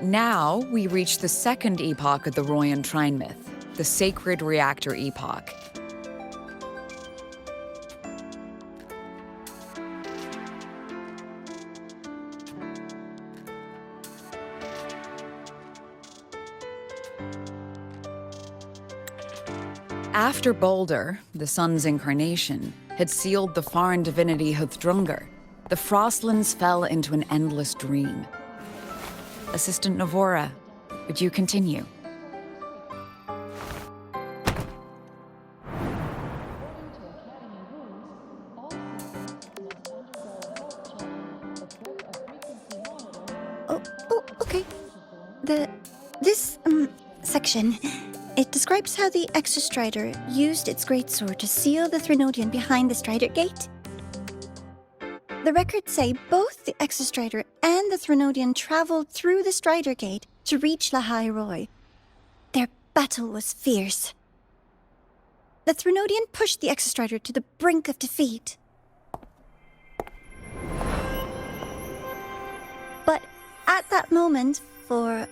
Now we reach the second epoch of the Royan Trine myth, the Sacred Reactor Epoch. After Balder, the sun's incarnation, had sealed the foreign divinity Huthdrungr, the Frostlands fell into an endless dream. Assistant Navora, would you continue? Oh, okay. This section, it describes how the Exostrider used its greatsword to seal the Threnodian behind the Strider Gate. The records say both the Exostrider and the Threnodian traveled through the Strider Gate to reach Lahai Roy. Their battle was fierce. The Threnodian pushed the Exostrider to the brink of defeat. But at that moment, for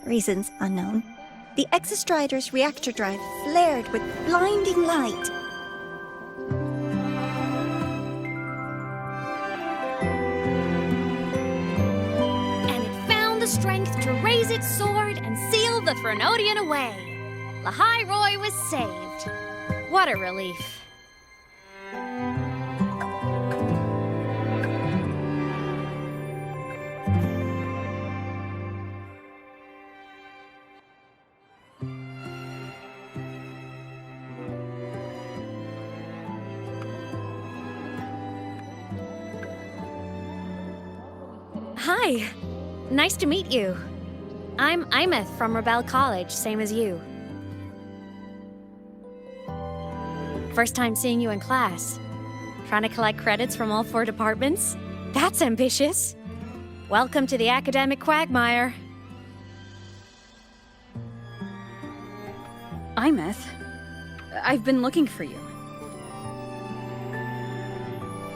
reasons unknown, the Exostrider's reactor drive flared with blinding light. Strength to raise its sword and seal the Threnodian away. Lahai Roy was saved. What a relief. Hi. Nice to meet you. I'm Aemeath from Rebel College, same as you. First time seeing you in class. Trying to collect credits from all 4 departments? That's ambitious. Welcome to the academic quagmire. Aemeath, I've been looking for you.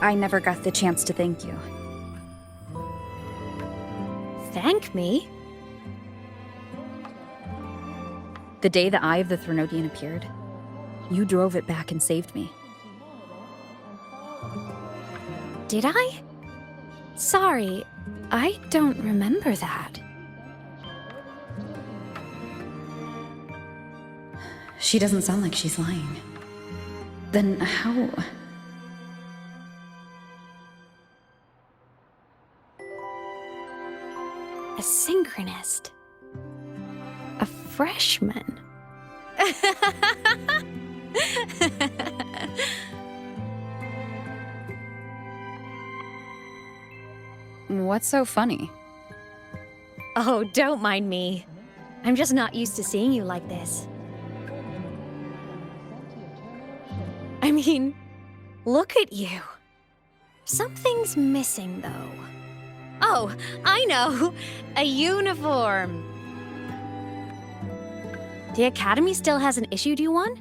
I never got the chance to thank you. Thank me? The day the Eye of the Threnodian appeared, you drove it back and saved me. Did I? Sorry, I don't remember that. She doesn't sound like she's lying. Then how? A synchronist. A freshman. What's so funny? Oh, don't mind me. I'm just not used to seeing you like this. I mean, look at you. Something's missing, though. Oh, I know! A uniform! The Academy still hasn't issued you one?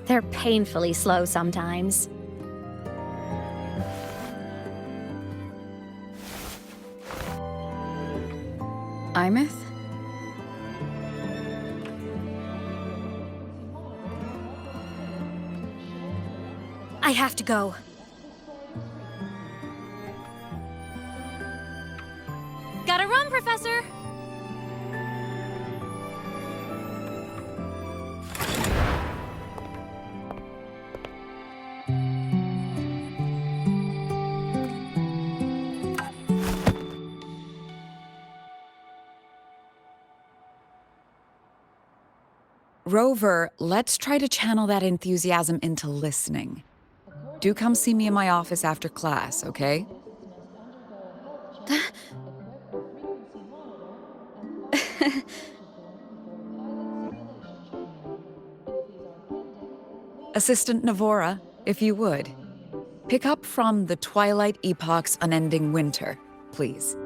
They're painfully slow sometimes. Aemeath? I have to go. Gotta run, Professor! Rover, let's try to channel that enthusiasm into listening. Do come see me in my office after class, okay? Assistant Navora, if you would. Pick up from the Twilight Epoch's Unending Winter, please.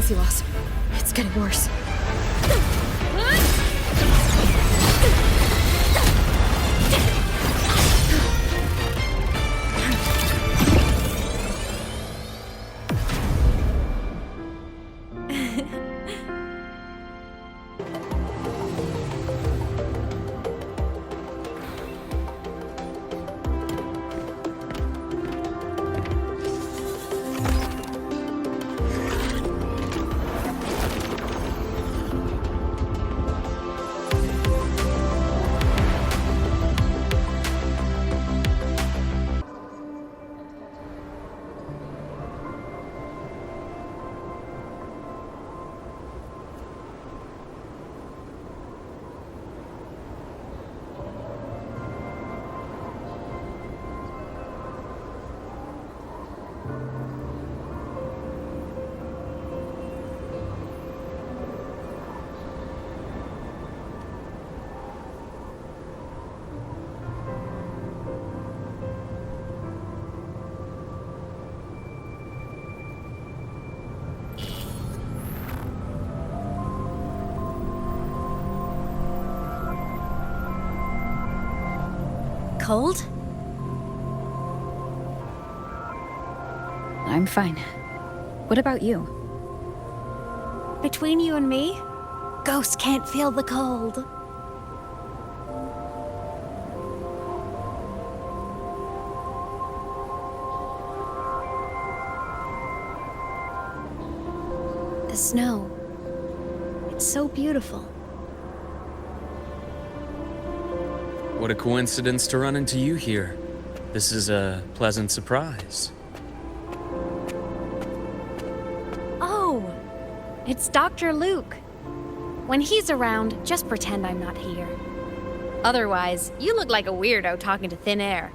frequency loss. It's getting worse. Cold? I'm fine. What about you? Between you and me, ghosts can't feel the cold. The snow. It's so beautiful. What a coincidence to run into you here. This is a pleasant surprise. Oh, it's Dr. Luuk. When he's around, just pretend I'm not here. Otherwise, you look like a weirdo talking to thin air.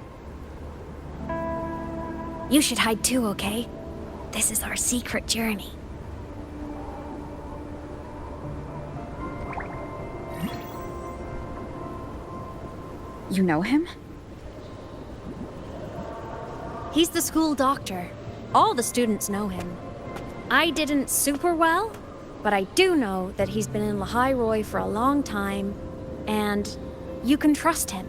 You should hide too, okay? This is our secret journey. You know him? He's the school doctor. All the students know him. I didn't super well, but I do know that he's been in Lehigh Roy for a long time, and you can trust him.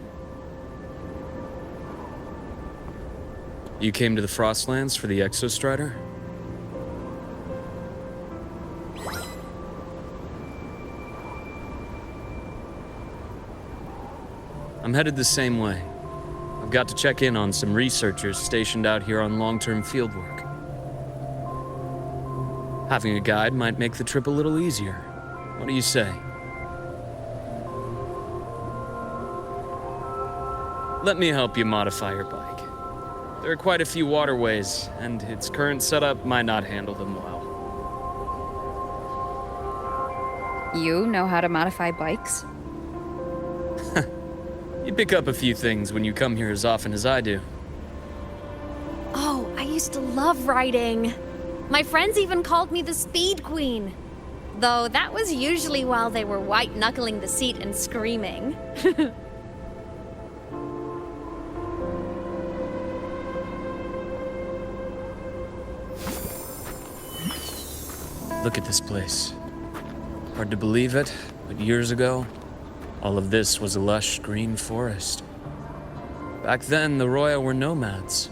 You came to the Frostlands for the Exostrider? I'm headed the same way. I've got to check in on some researchers stationed out here on long-term fieldwork. Having a guide might make the trip a little easier. What do you say? Let me help you modify your bike. There are quite a few waterways, and its current setup might not handle them well. You know how to modify bikes? You pick up a few things when you come here as often as I do. Oh, I used to love riding. My friends even called me the Speed Queen. Though that was usually while they were white-knuckling the seat and screaming. Look at this place. Hard to believe it, but years ago, all of this was a lush green forest. Back then, the Roya were nomads,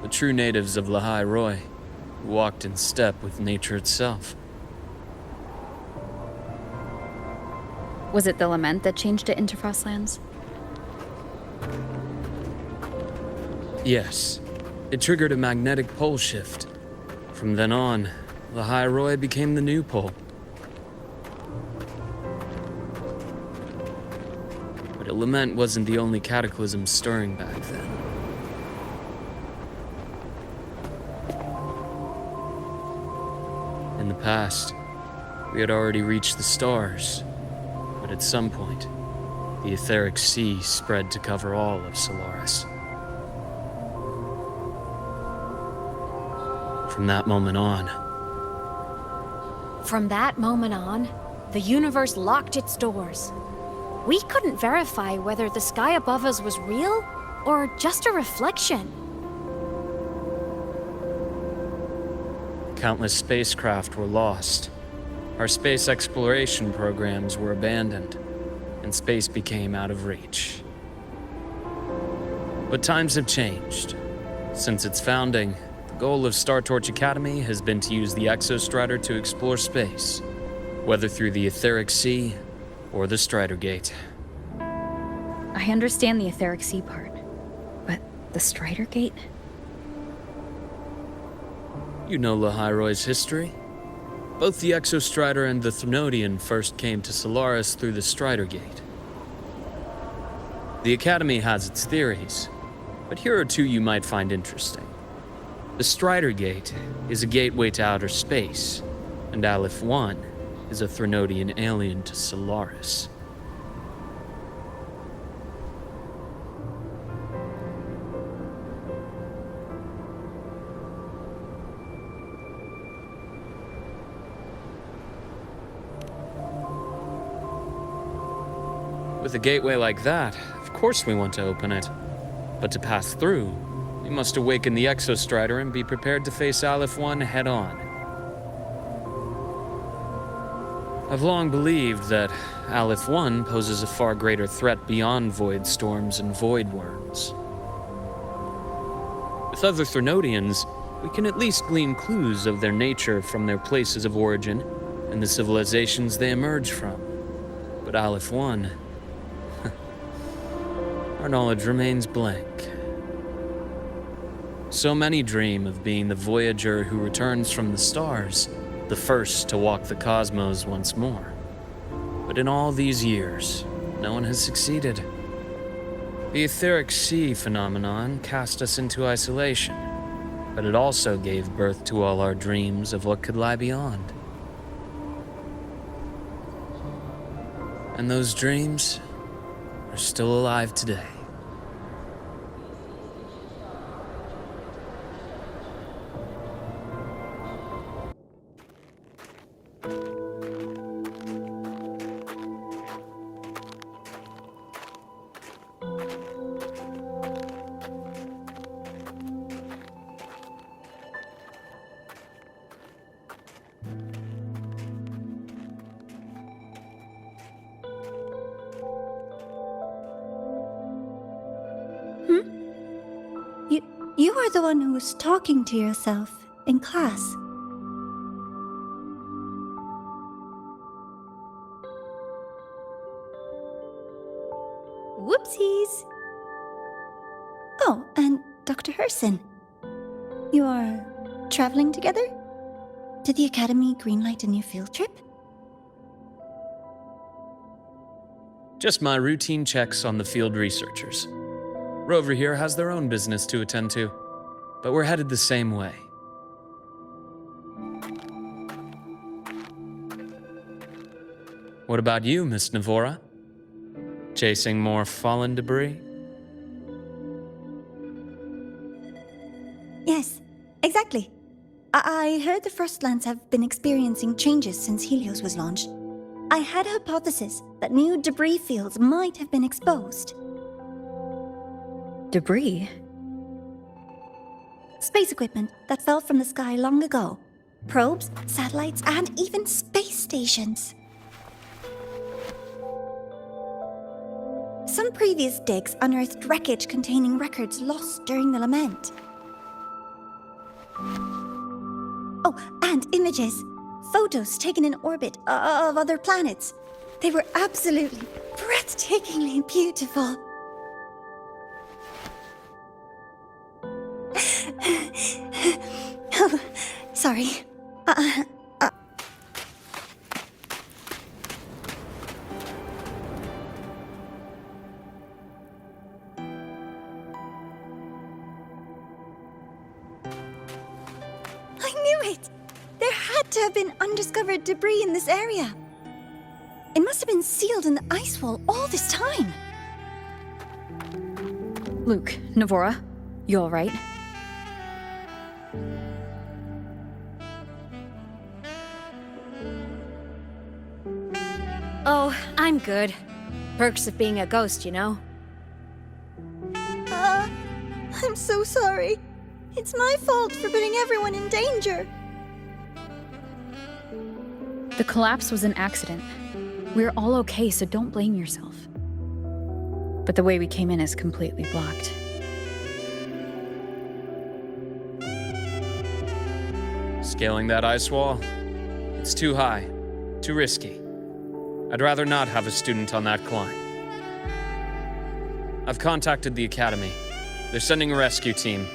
the true natives of Lehigh Roy, who walked in step with nature itself. Was it the lament that changed it into Frostlands? Yes, it triggered a magnetic pole shift. From then on, Lehigh Roy became the new pole. But a lament wasn't the only cataclysm stirring back then. In the past, we had already reached the stars, but at some point, the etheric sea spread to cover all of Solaris. From that moment on, the universe locked its doors. We couldn't verify whether the sky above us was real or just a reflection. countless spacecraft were lost, our space exploration programs were abandoned, and space became out of reach. But times have changed. Since its founding, the goal of Star Torch Academy has been to use the Exostrider to explore space, whether through the Etheric Sea or the Strider Gate. I understand the Etheric Sea part, but the Strider Gate? You know Lahiroy's history. Both the Exostrider and the Threnodian first came to Solaris through the Strider Gate. The Academy has its theories, but here are two you might find interesting. The Strider Gate is a gateway to outer space, and Aleph 1 is a Threnodian alien to Solaris. With a gateway like that, of course we want to open it. But to pass through, we must awaken the Exostrider and be prepared to face Aleph 1 head-on. I've long believed that Aleph 1 poses a far greater threat beyond void storms and void worms. With other Threnodians, we can at least glean clues of their nature from their places of origin and the civilizations they emerge from. But Aleph 1... our knowledge remains blank. So many dream of being the voyager who returns from the stars, the first to walk the cosmos once more. But in all these years, no one has succeeded. The Etheric Sea phenomenon cast us into isolation, but it also gave birth to all our dreams of what could lie beyond. And those dreams are still alive today. You are the one who was talking to yourself in class. Whoopsies! Oh, and Dr. Herssen. You are traveling together? Did the Academy greenlight a new field trip? Just my routine checks on the field researchers. Rover here has their own business to attend to, but we're headed the same way. What about you, Miss Navora? Chasing more fallen debris? Yes, exactly. I heard the Frostlands have been experiencing changes since Helios was launched. I had a hypothesis that new debris fields might have been exposed. Debris? Space equipment that fell from the sky long ago. Probes, satellites, and even space stations. Some previous digs unearthed wreckage containing records lost during the lament. Oh, and images. Photos taken in orbit of other planets. They were absolutely breathtakingly beautiful. Oh, sorry. I knew it! There had to have been undiscovered debris in this area. It must have been sealed in the ice wall all this time. Luuk, Navora, you all right? Oh, I'm good. Perks of being a ghost, you know? I'm so sorry. It's my fault for putting everyone in danger. The collapse was an accident. We're all okay, so don't blame yourself. But the way we came in is completely blocked. Scaling that ice wall? It's too high, too risky. I'd rather not have a student on that climb. I've contacted the Academy. They're sending a rescue team.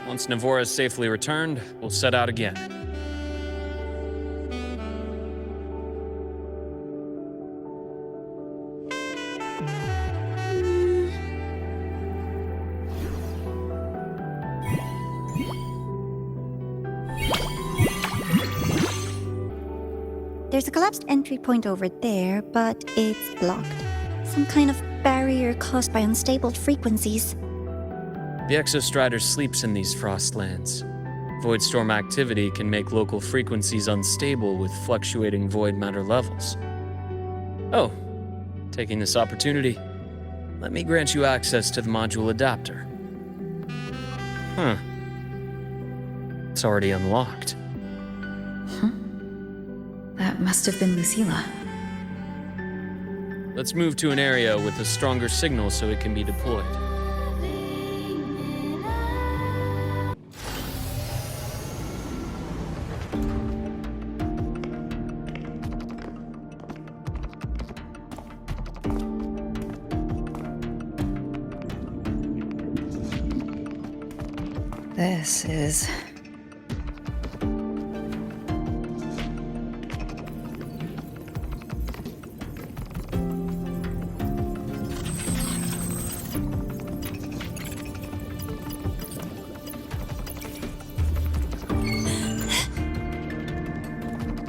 Once Navora is safely returned, we'll set out again. There's a collapsed entry point over there, but it's blocked. Some kind of barrier caused by unstable frequencies. The Exostrider sleeps in these frostlands. Void storm activity can make local frequencies unstable with fluctuating void matter levels. Oh, taking this opportunity, let me grant you access to the module adapter. It's already unlocked. That must have been Lucilla. Let's move to an area with a stronger signal so it can be deployed. This is...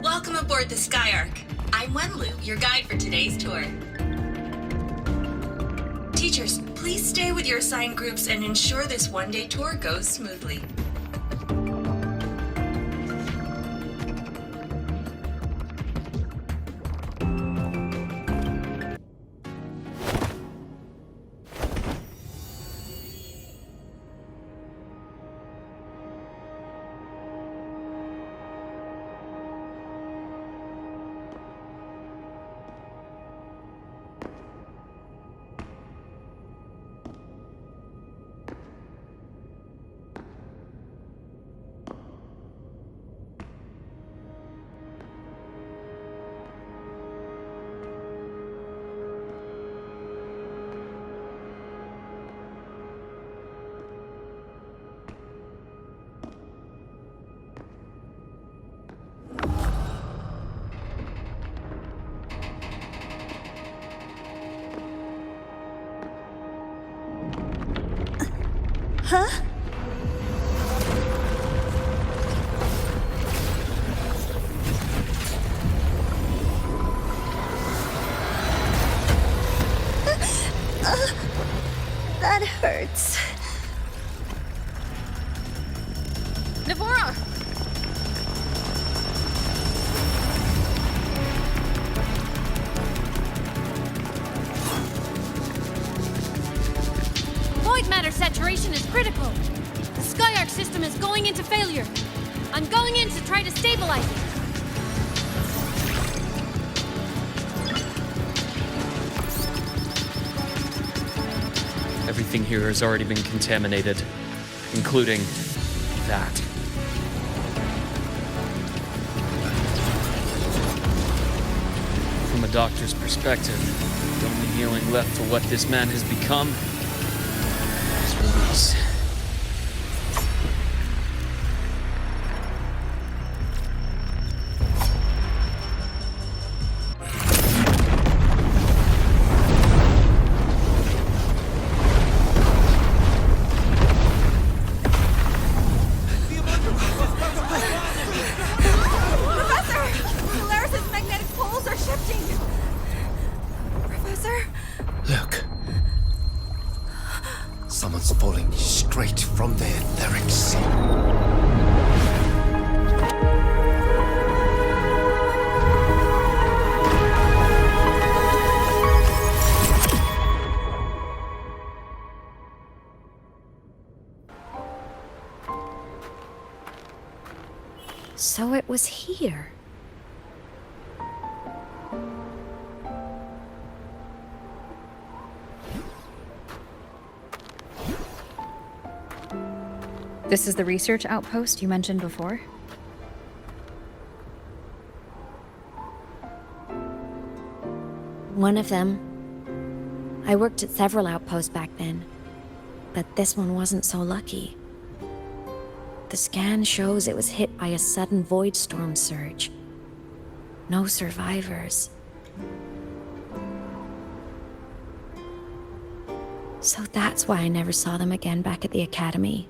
Welcome aboard the Skyark. I'm Wenlu, your guide for today's tour. Teachers, please stay with your assigned groups and ensure this one-day tour goes smoothly. Huh? That hurts. Navora! Void matter saturation is critical. The Skyark system is going into failure. I'm going in to try to stabilize it. Everything here has already been contaminated, including that. From a doctor's perspective, the only healing left for what this man has become is release. Look. Someone's falling straight from the etheric sea. So it was here. This is the research outpost you mentioned before? One of them. I worked at several outposts back then, but this one wasn't so lucky. The scan shows it was hit by a sudden void storm surge. No survivors. So that's why I never saw them again back at the academy.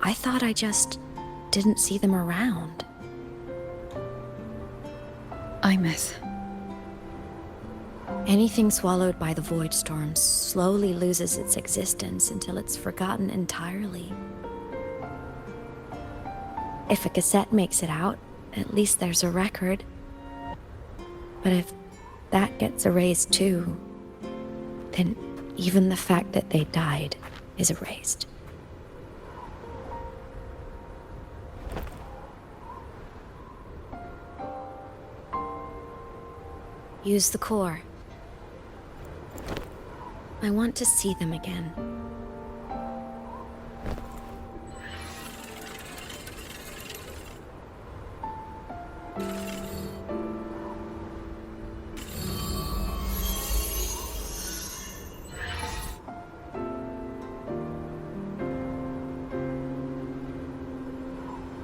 I thought I just didn't see them around. Aemeath. Anything swallowed by the void storm slowly loses its existence until it's forgotten entirely. If a cassette makes it out, at least there's a record. But if that gets erased too, then even the fact that they died is erased. Use the core. I want to see them again.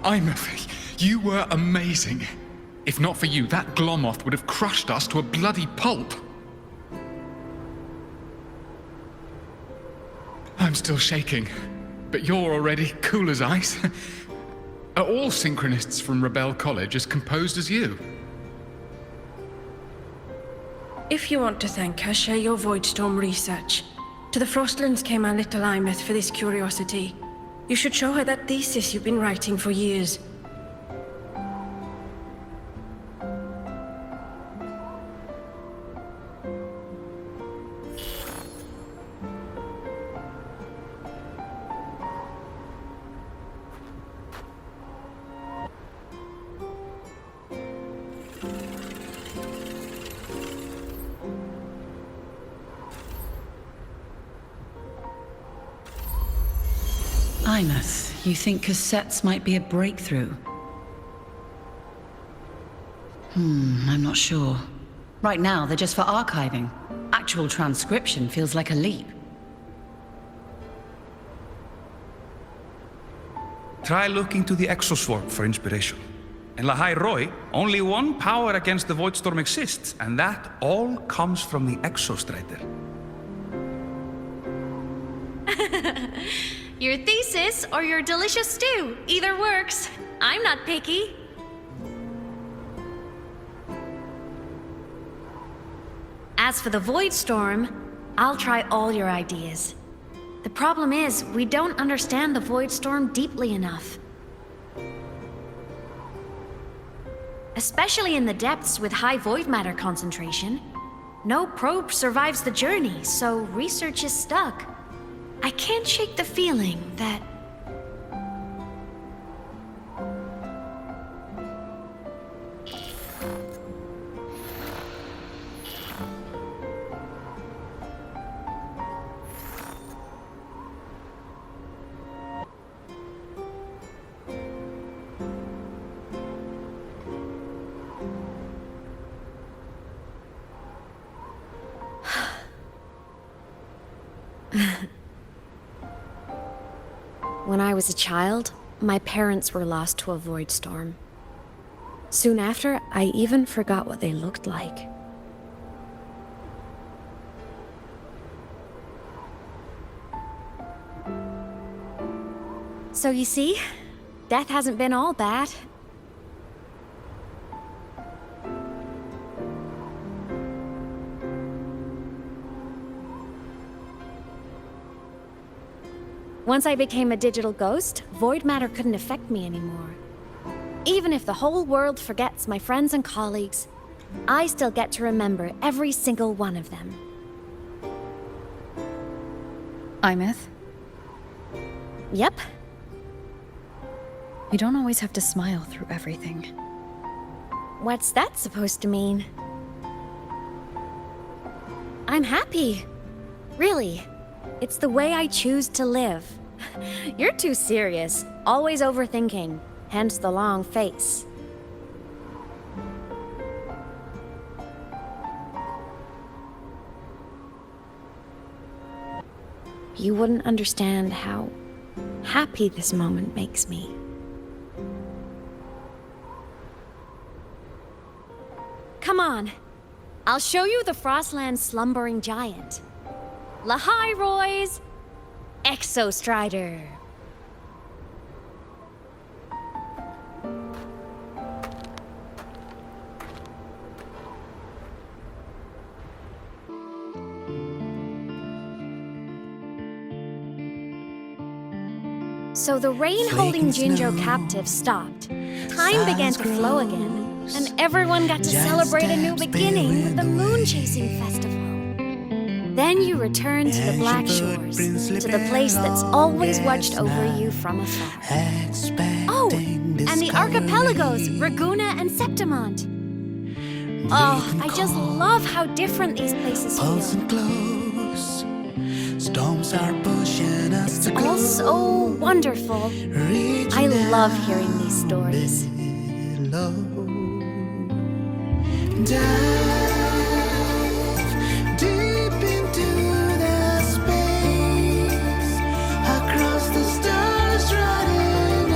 Aemeath, you were amazing. If not for you, that Glomoth would have crushed us to a bloody pulp. I'm still shaking, but you're already cool as ice. Are all synchronists from Rebel College as composed as you? If you want to thank her, share your Voidstorm research. To the Frostlands came our little Aemeath for this curiosity. You should show her that thesis you've been writing for years. Aemeath, you think cassettes might be a breakthrough? I'm not sure. Right now, they're just for archiving. Actual transcription feels like a leap. Try looking to the exoswarm for inspiration. In Lahai Roi, only one power against the Voidstorm exists, and that all comes from the Exostrider. Your thesis or your delicious stew, either works. I'm not picky. As for the Voidstorm, I'll try all your ideas. The problem is, we don't understand the Voidstorm deeply enough. Especially in the depths with high void matter concentration. No probe survives the journey, so research is stuck. I can't shake the feeling that... When I was a child, my parents were lost to a void storm. Soon after, I even forgot what they looked like. So you see, death hasn't been all bad. Once I became a digital ghost, void matter couldn't affect me anymore. Even if the whole world forgets my friends and colleagues, I still get to remember every single one of them. Aemeath? Yep. You don't always have to smile through everything. What's that supposed to mean? I'm happy. Really. It's the way I choose to live. You're too serious. Always overthinking. Hence the long face. You wouldn't understand how happy this moment makes me. Come on. I'll show you the Frostland's slumbering giant. Lahai Roy's Exostrider. So the rain holding Jinjo captive stopped. Time began to flow again, and everyone got to celebrate a new beginning with the Moon Chasing Festival. Then you returned to the Black Shores, to the place that's always watched over you from afar. Oh, and the archipelagos, Raguna and Septimont. Oh, I just love how different these places feel. Storms are pushing us It's all so wonderful. I love hearing these stories. Dive deep into the space, across the stars, running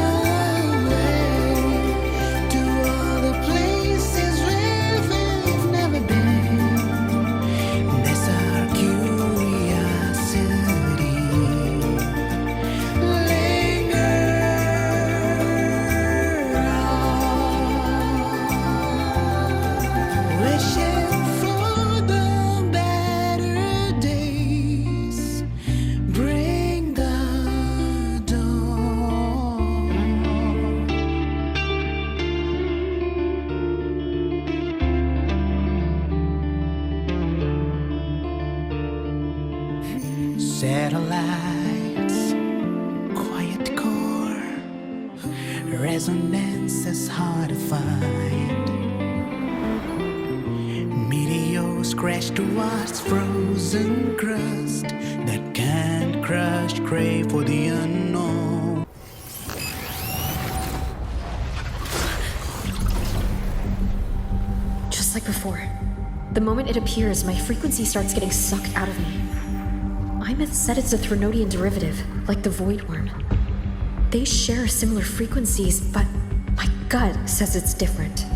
away to all the places where we've never been. That's our curiosity. Linger on, wishing for the better days. Bring the dawn. Satellites, quiet core, resonance is hard to find. Meteors crash towards frozen crust that can't crush, crave for the unknown. Just like before. The moment it appears, my frequency starts getting sucked out of me. Aemeath said it's a Threnodian derivative, like the Void Worm. They share similar frequencies, but my gut says it's different.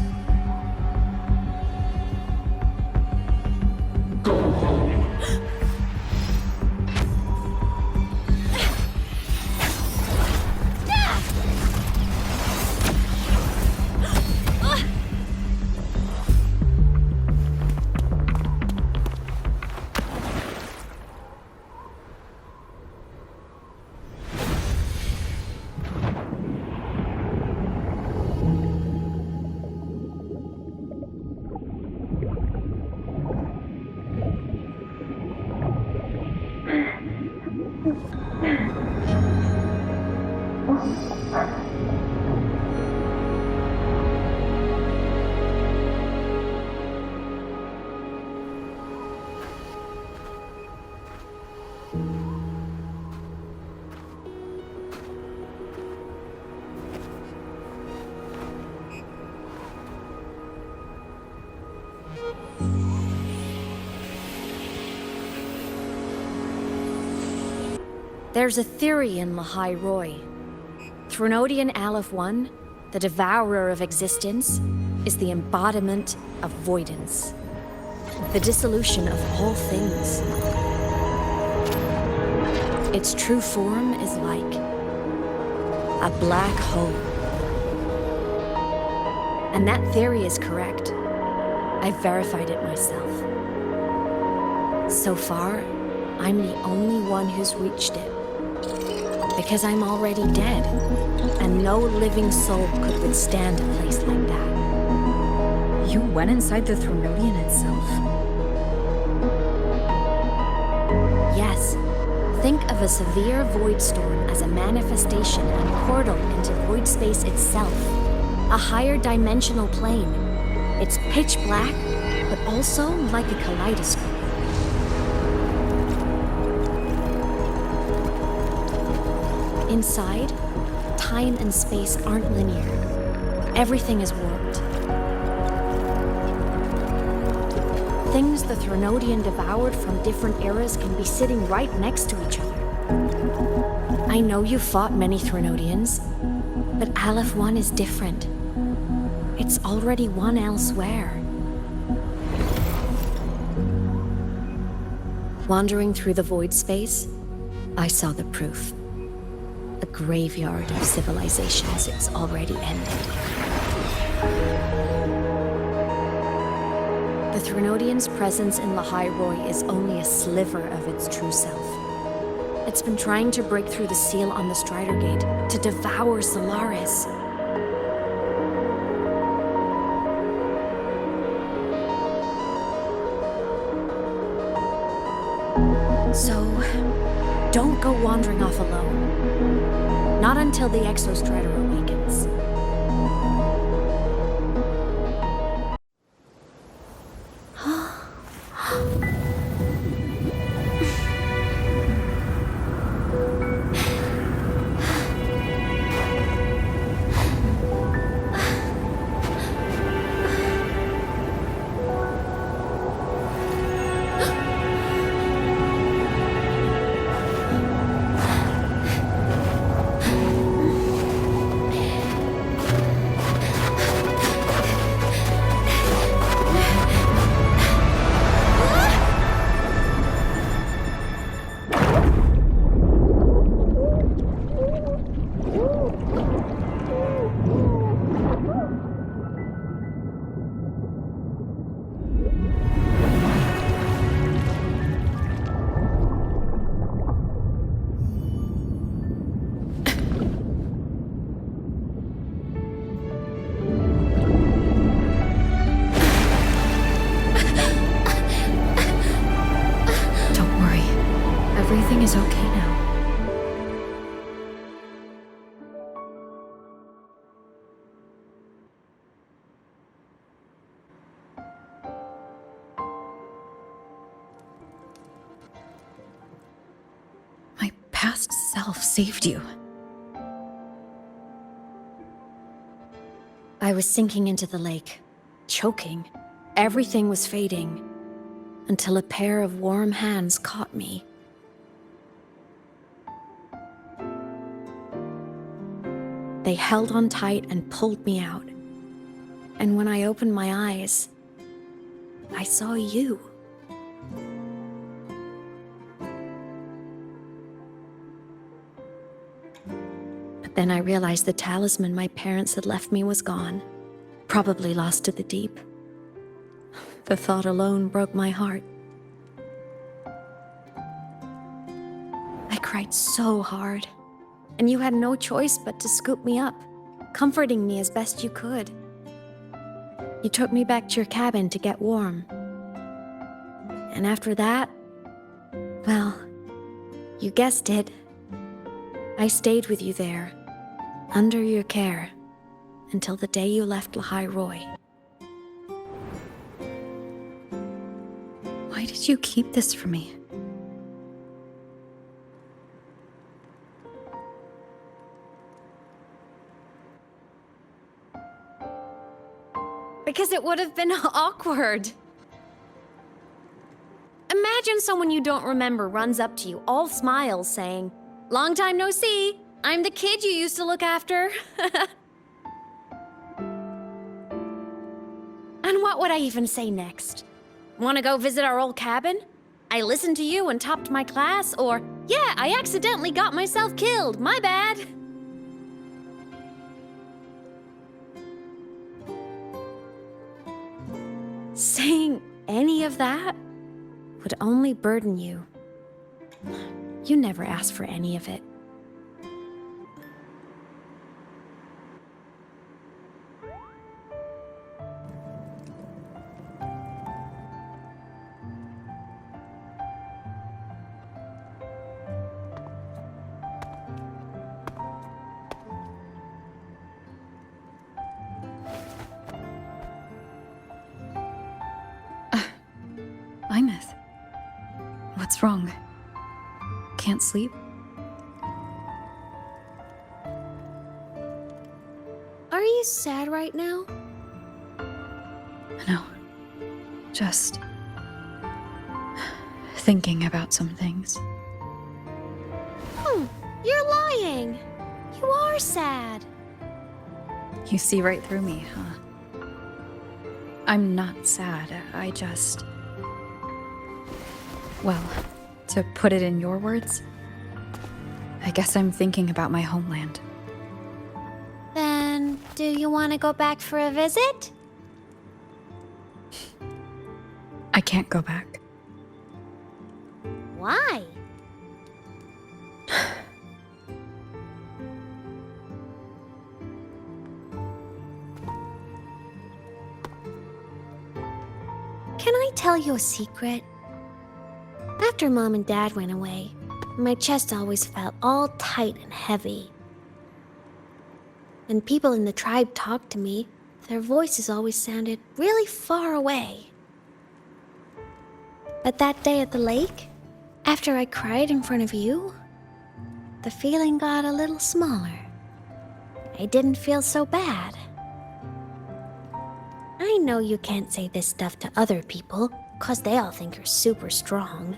There's a theory in Lahai Roy. Threnodian Aleph 1, the devourer of existence, is the embodiment of voidance. The dissolution of all things. Its true form is like a black hole. And that theory is correct. I've verified it myself. So far, I'm the only one who's reached it. Because I'm already dead, and no living soul could withstand a place like that. You went inside the Threnodian itself? Yes. Think of a severe void storm as a manifestation and portal into void space itself. A higher dimensional plane. It's pitch black, but also like a kaleidoscope. Inside, time and space aren't linear. Everything is warped. Things the Threnodian devoured from different eras can be sitting right next to each other. I know you fought many Threnodians, but Aleph 1 is different. It's already one elsewhere. Wandering through the void space, I saw the proof. A graveyard of civilizations it's already ended. The Threnodian's presence in Lahai-Roi is only a sliver of its true self. It's been trying to break through the seal on the Strider Gate to devour Solaris. So, don't go wandering off alone. Not until the Exostrider awakens. Everything is okay now. My past self saved you. I was sinking into the lake, choking. Everything was fading, until a pair of warm hands caught me. They held on tight and pulled me out. And when I opened my eyes, I saw you. But then I realized the talisman my parents had left me was gone, probably lost to the deep. The thought alone broke my heart. I cried so hard. And you had no choice but to scoop me up, comforting me as best you could. You took me back to your cabin to get warm. And after that, well, you guessed it. I stayed with you there, under your care, until the day you left Lahai-Roi. Why did you keep this from me? Because it would have been awkward. Imagine someone you don't remember runs up to you, all smiles, saying, "Long time no see. I'm the kid you used to look after." And what would I even say next? Want to go visit our old cabin? I listened to you and topped my class? Or, yeah, I accidentally got myself killed. My bad. Saying any of that would only burden you. You never asked for any of it. Aemeath. What's wrong? Can't sleep? sad right now? No. Just thinking about some things. You're lying. You are sad. You see right through me, huh? I'm not sad. I just... Well, to put it in your words, I guess I'm thinking about my homeland. Then, do you want to go back for a visit? I can't go back. Why? Can I tell you a secret? After Mom and Dad went away, my chest always felt all tight and heavy. When people in the tribe talked to me, their voices always sounded really far away. But that day at the lake, after I cried in front of you, the feeling got a little smaller. I didn't feel so bad. I know you can't say this stuff to other people, 'cause they all think you're super strong.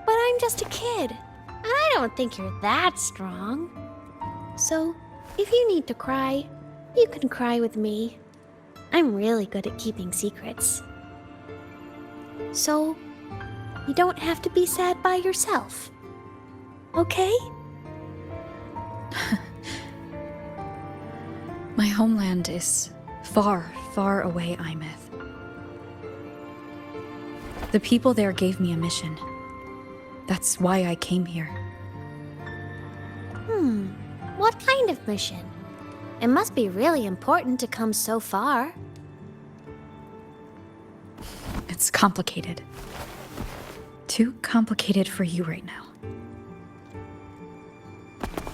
But I'm just a kid, and I don't think you're that strong. So, if you need to cry, you can cry with me. I'm really good at keeping secrets. So, you don't have to be sad by yourself. Okay? My homeland is far, far away, Aemeath. The people there gave me a mission. That's why I came here. What kind of mission? It must be really important to come so far. It's complicated. Too complicated for you right now.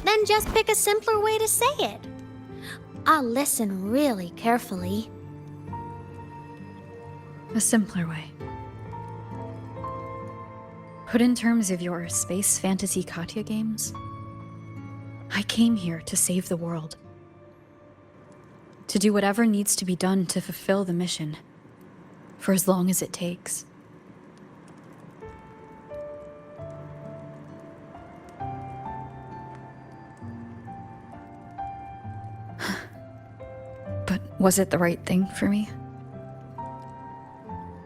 Then just pick a simpler way to say it. I'll listen really carefully. A simpler way. Put in terms of your space fantasy Katya games, I came here to save the world. To do whatever needs to be done to fulfill the mission, for as long as it takes. But was it the right thing for me?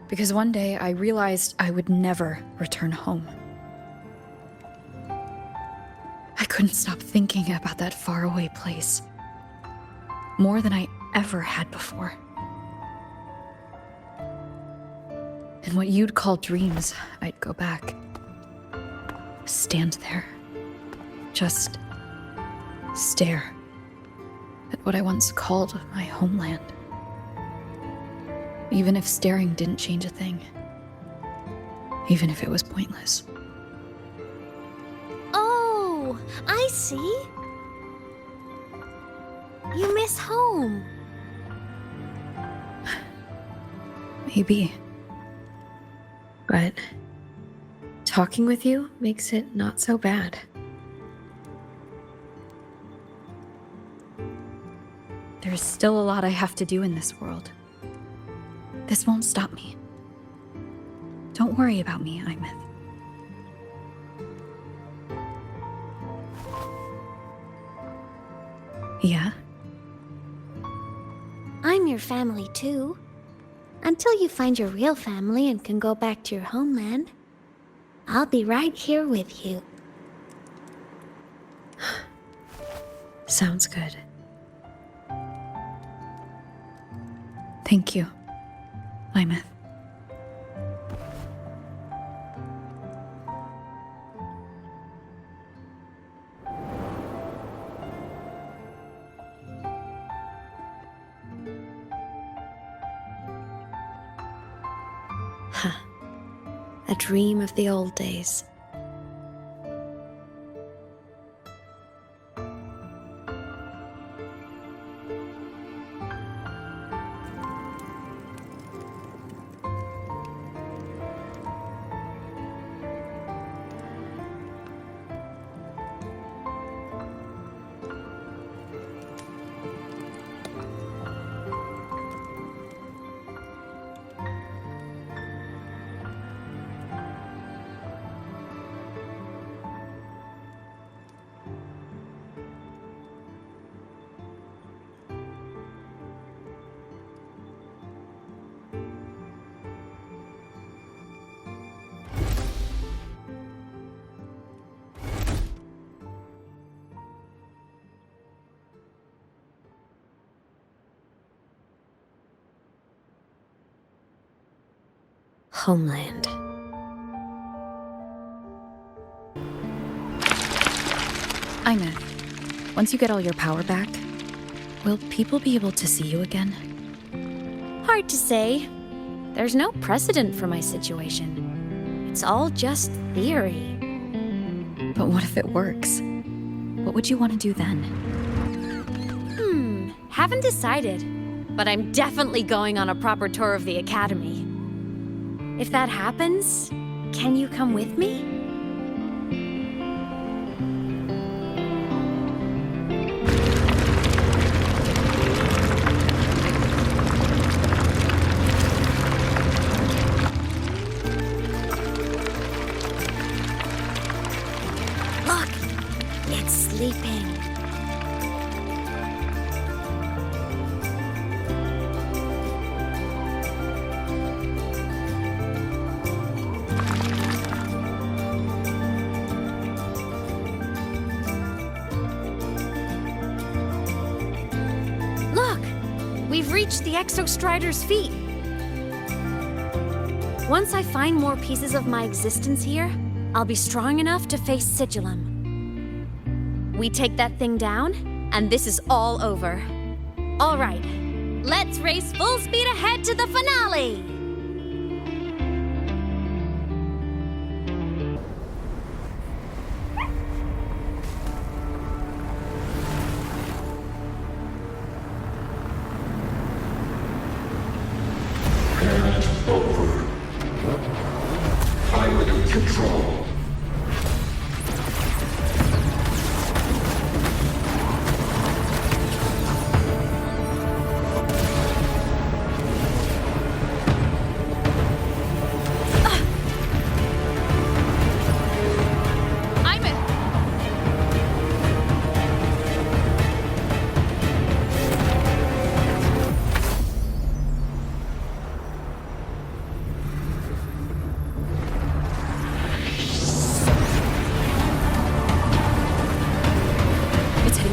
Because one day I realized I would never return home. I couldn't stop thinking about that faraway place. More than I ever had before. In what you'd call dreams, I'd go back. Stand there. Just stare at what I once called my homeland. Even if staring didn't change a thing. Even if it was pointless. Oh, I see. You miss home. Maybe. But talking with you makes it not so bad. There's still a lot I have to do in this world. This won't stop me. Don't worry about me, Aemeath. Yeah? I'm your family too. Until you find your real family and can go back to your homeland, I'll be right here with you. Sounds good. Thank you, Aemeath. A dream of the old days. homeland. Aemeath, once you get all your power back, will people be able to see you again? Hard to say. There's no precedent for my situation. It's all just theory. But what if it works? What would you want to do then? Haven't decided. But I'm definitely going on a proper tour of the academy. If that happens, can you come with me? Look, it's sleeping. We've reached the Exostrider's feet. Once I find more pieces of my existence here, I'll be strong enough to face Sigillum. We take that thing down, and this is all over. All right, let's race full speed ahead to the finale!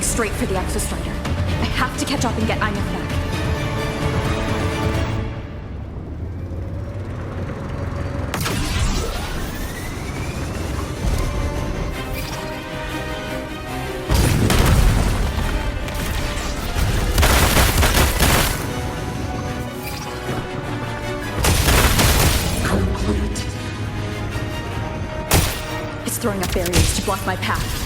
Straight for the Exostrider. I have to catch up and get Aemeath back. Complete. It's throwing up barriers to block my path.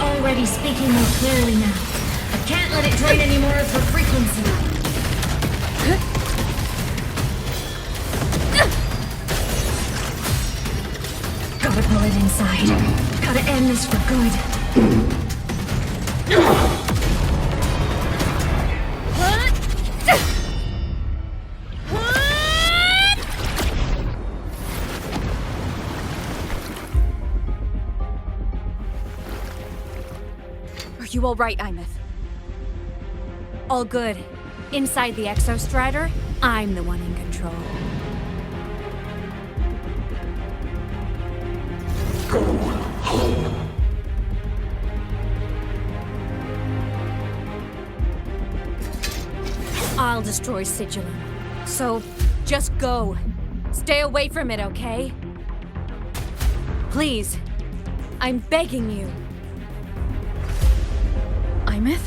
Already speaking more clearly now. I can't let it drain any more of her frequency. Gotta pull it inside. Gotta end this for good. You all right, Aemeath? All good. Inside the Exostrider, I'm the one in control. I'll destroy Sigilum. So, just go. Stay away from it, okay? Please. I'm begging you. Aemeath?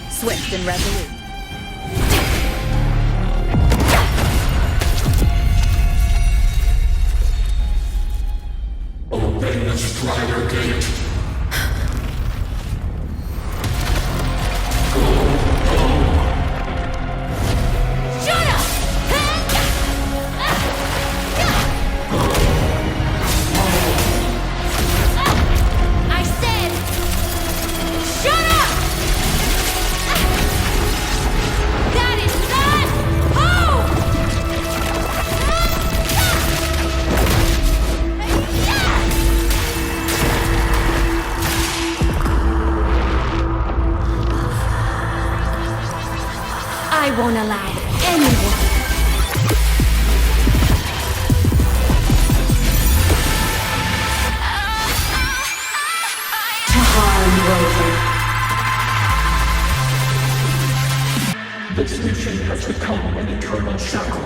Swift and resolute. Obey the Strider Gate. I won't allow anyone. To harm Rover. This mission has become an eternal shackle.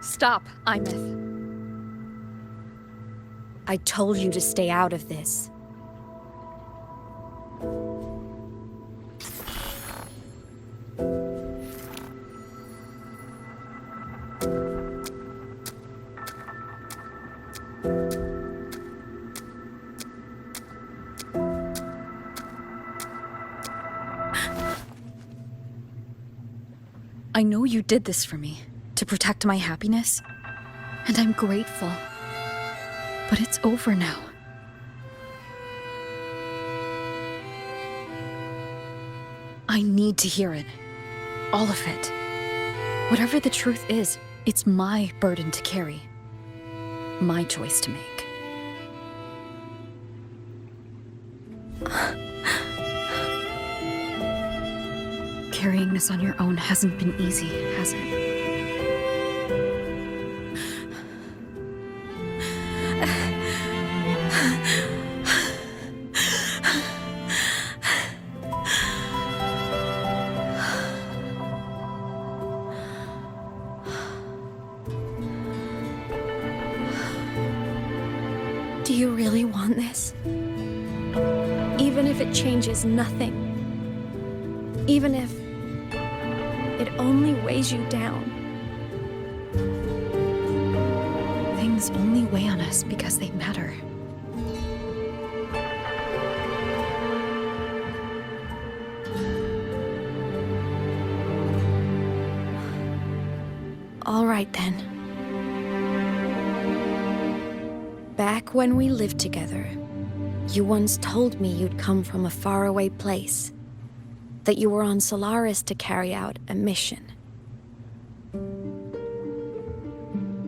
Stop, Aemeath. I told you to stay out of this. I know you did this for me, to protect my happiness, and I'm grateful. But it's over now. I need to hear it. All of it. Whatever the truth is, it's my burden to carry. My choice to make. Carrying this on your own hasn't been easy, has it? Do you really want this? Even if it changes nothing? Even if it only weighs you down? Things only weigh on us because they matter. All right then. Back when we lived together, you once told me you'd come from a faraway place that you were on Solaris to carry out a mission.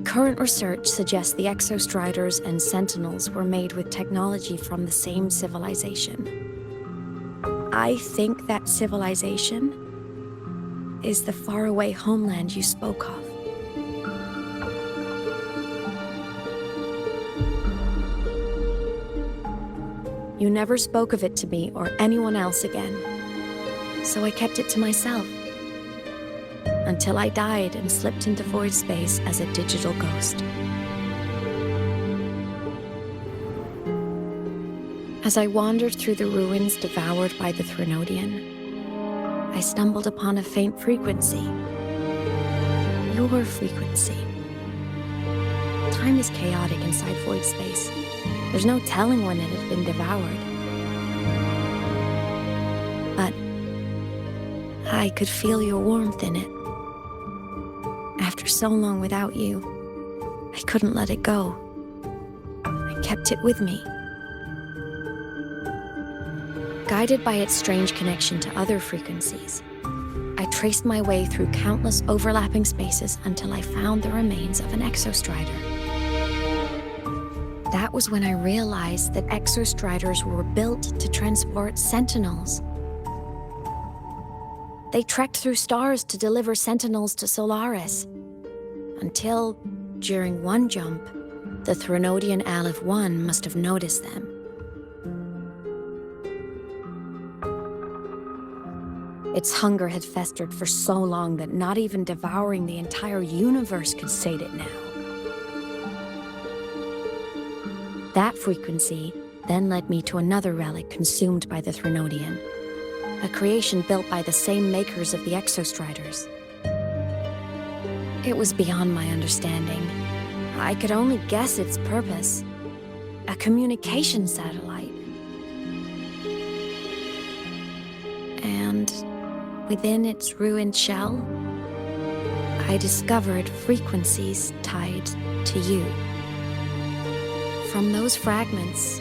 Current research suggests the Exostriders and Sentinels were made with technology from the same civilization. I think that civilization is the faraway homeland you spoke of. You never spoke of it to me or anyone else again, so I kept it to myself. Until I died and slipped into void space as a digital ghost. As I wandered through the ruins devoured by the Threnodian, I stumbled upon a faint frequency. Your frequency. Time is chaotic inside void space. There's no telling when it had been devoured. But I could feel your warmth in it. After so long without you, I couldn't let it go. I kept it with me. Guided by its strange connection to other frequencies, I traced my way through countless overlapping spaces until I found the remains of an Exostrider. That was when I realized that Exostriders were built to transport Sentinels. They trekked through stars to deliver Sentinels to Solaris, until, during one jump, the Threnodian Aleph 1 must have noticed them. Its hunger had festered for so long that not even devouring the entire universe could sate it now. That frequency then led me to another relic consumed by the Threnodian, a creation built by the same makers of the Exostriders. It was beyond my understanding. I could only guess its purpose. A communication satellite. And within its ruined shell, I discovered frequencies tied to you. From those fragments,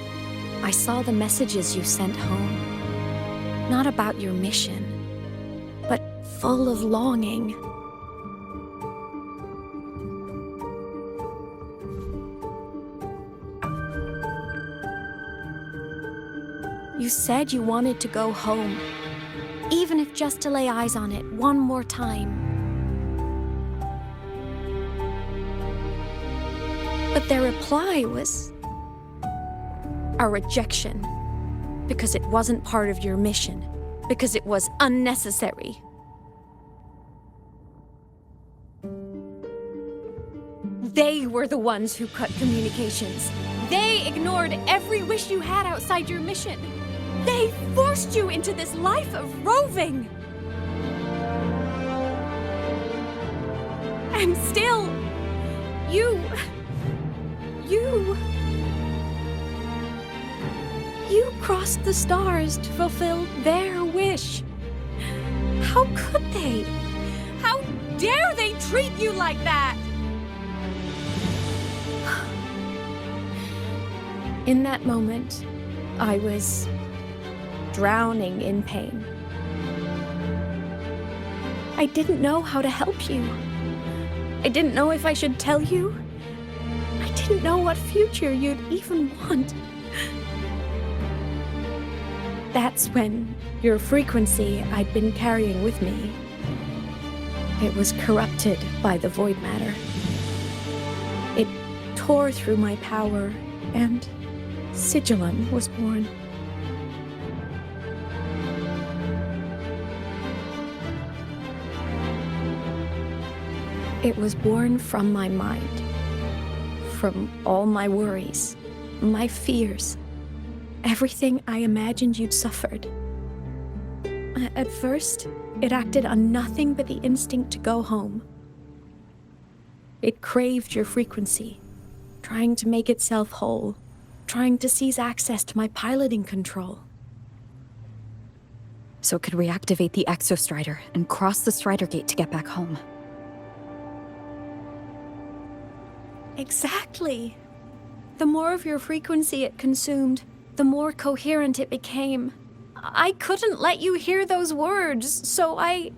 I saw the messages you sent home. Not about your mission, but full of longing. You said you wanted to go home, even if just to lay eyes on it one more time. But their reply was a rejection, because it wasn't part of your mission, because it was unnecessary. They were the ones who cut communications. They ignored every wish you had outside your mission. They forced you into this life of roving. And still, you crossed the stars to fulfill their wish. How could they? How dare they treat you like that? In that moment, I was drowning in pain. I didn't know how to help you. I didn't know if I should tell you. I didn't know what future you'd even want. That's when your frequency I'd been carrying with me, it was corrupted by the void matter. It tore through my power, and Sigillum was born. It was born from my mind, from all my worries, my fears, everything I imagined you'd suffered. At first, it acted on nothing but the instinct to go home. It craved your frequency, trying to make itself whole, trying to seize access to my piloting control. So it could reactivate the Exostrider and cross the Strider Gate to get back home. Exactly. The more of your frequency it consumed, the more coherent it became. I couldn't let you hear those words, so I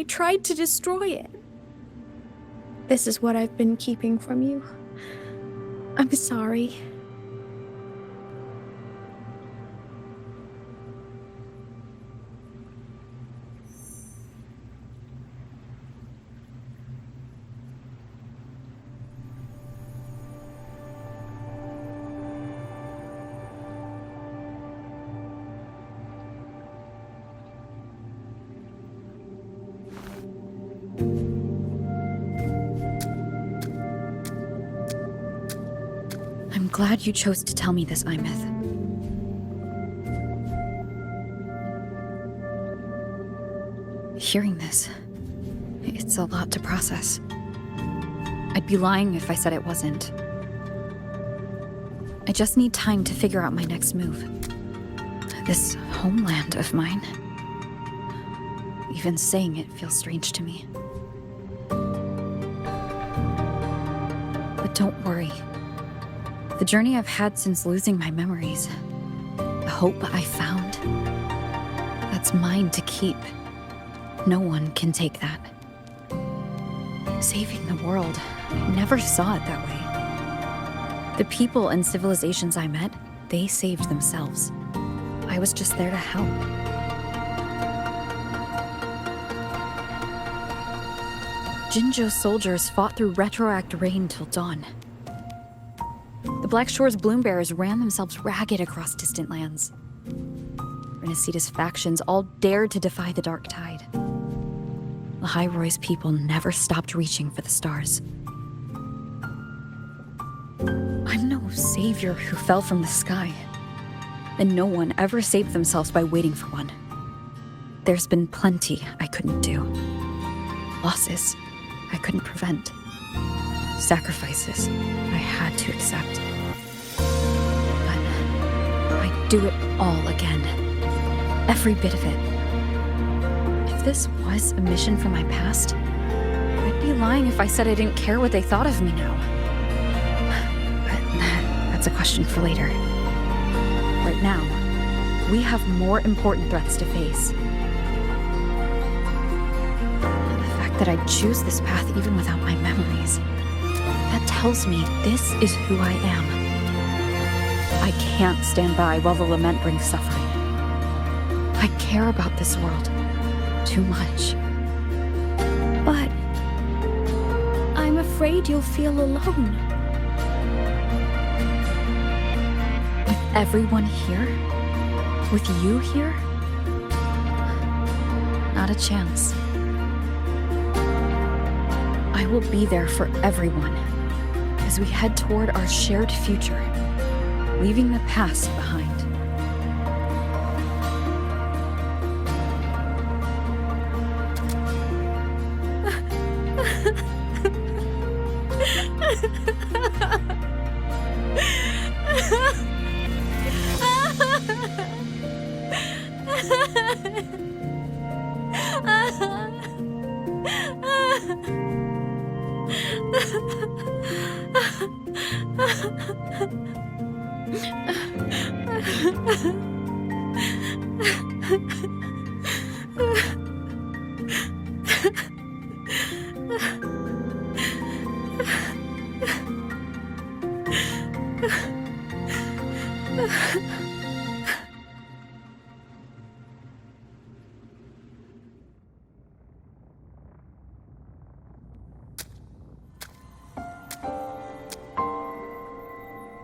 tried to destroy it. This is what I've been keeping from you. I'm sorry. I'm glad you chose to tell me this, Aemeath. Hearing this, it's a lot to process. I'd be lying if I said it wasn't. I just need time to figure out my next move. This homeland of mine. Even saying it feels strange to me. But don't worry. The journey I've had since losing my memories, the hope I found, that's mine to keep. No one can take that. Saving the world, I never saw it that way. The people and civilizations I met, they saved themselves. I was just there to help. Jinzhou's soldiers fought through retroact rain till dawn. The Black Shore's bloom bearers ran themselves ragged across distant lands. Renacita's factions all dared to defy the dark tide. Lahai Roy's people never stopped reaching for the stars. I'm no savior who fell from the sky, and no one ever saved themselves by waiting for one. There's been plenty I couldn't do. Losses I couldn't prevent. Sacrifices I had to accept. But I'd do it all again. Every bit of it. If this was a mission from my past, I'd be lying if I said I didn't care what they thought of me now. But that's a question for later. Right now, we have more important threats to face. The fact that I'd choose this path even without my memories, that tells me this is who I am. I can't stand by while the lament brings suffering. I care about this world too much. But I'm afraid you'll feel alone. With everyone here? With you here? Not a chance. I will be there for everyone as we head toward our shared future, leaving the past behind.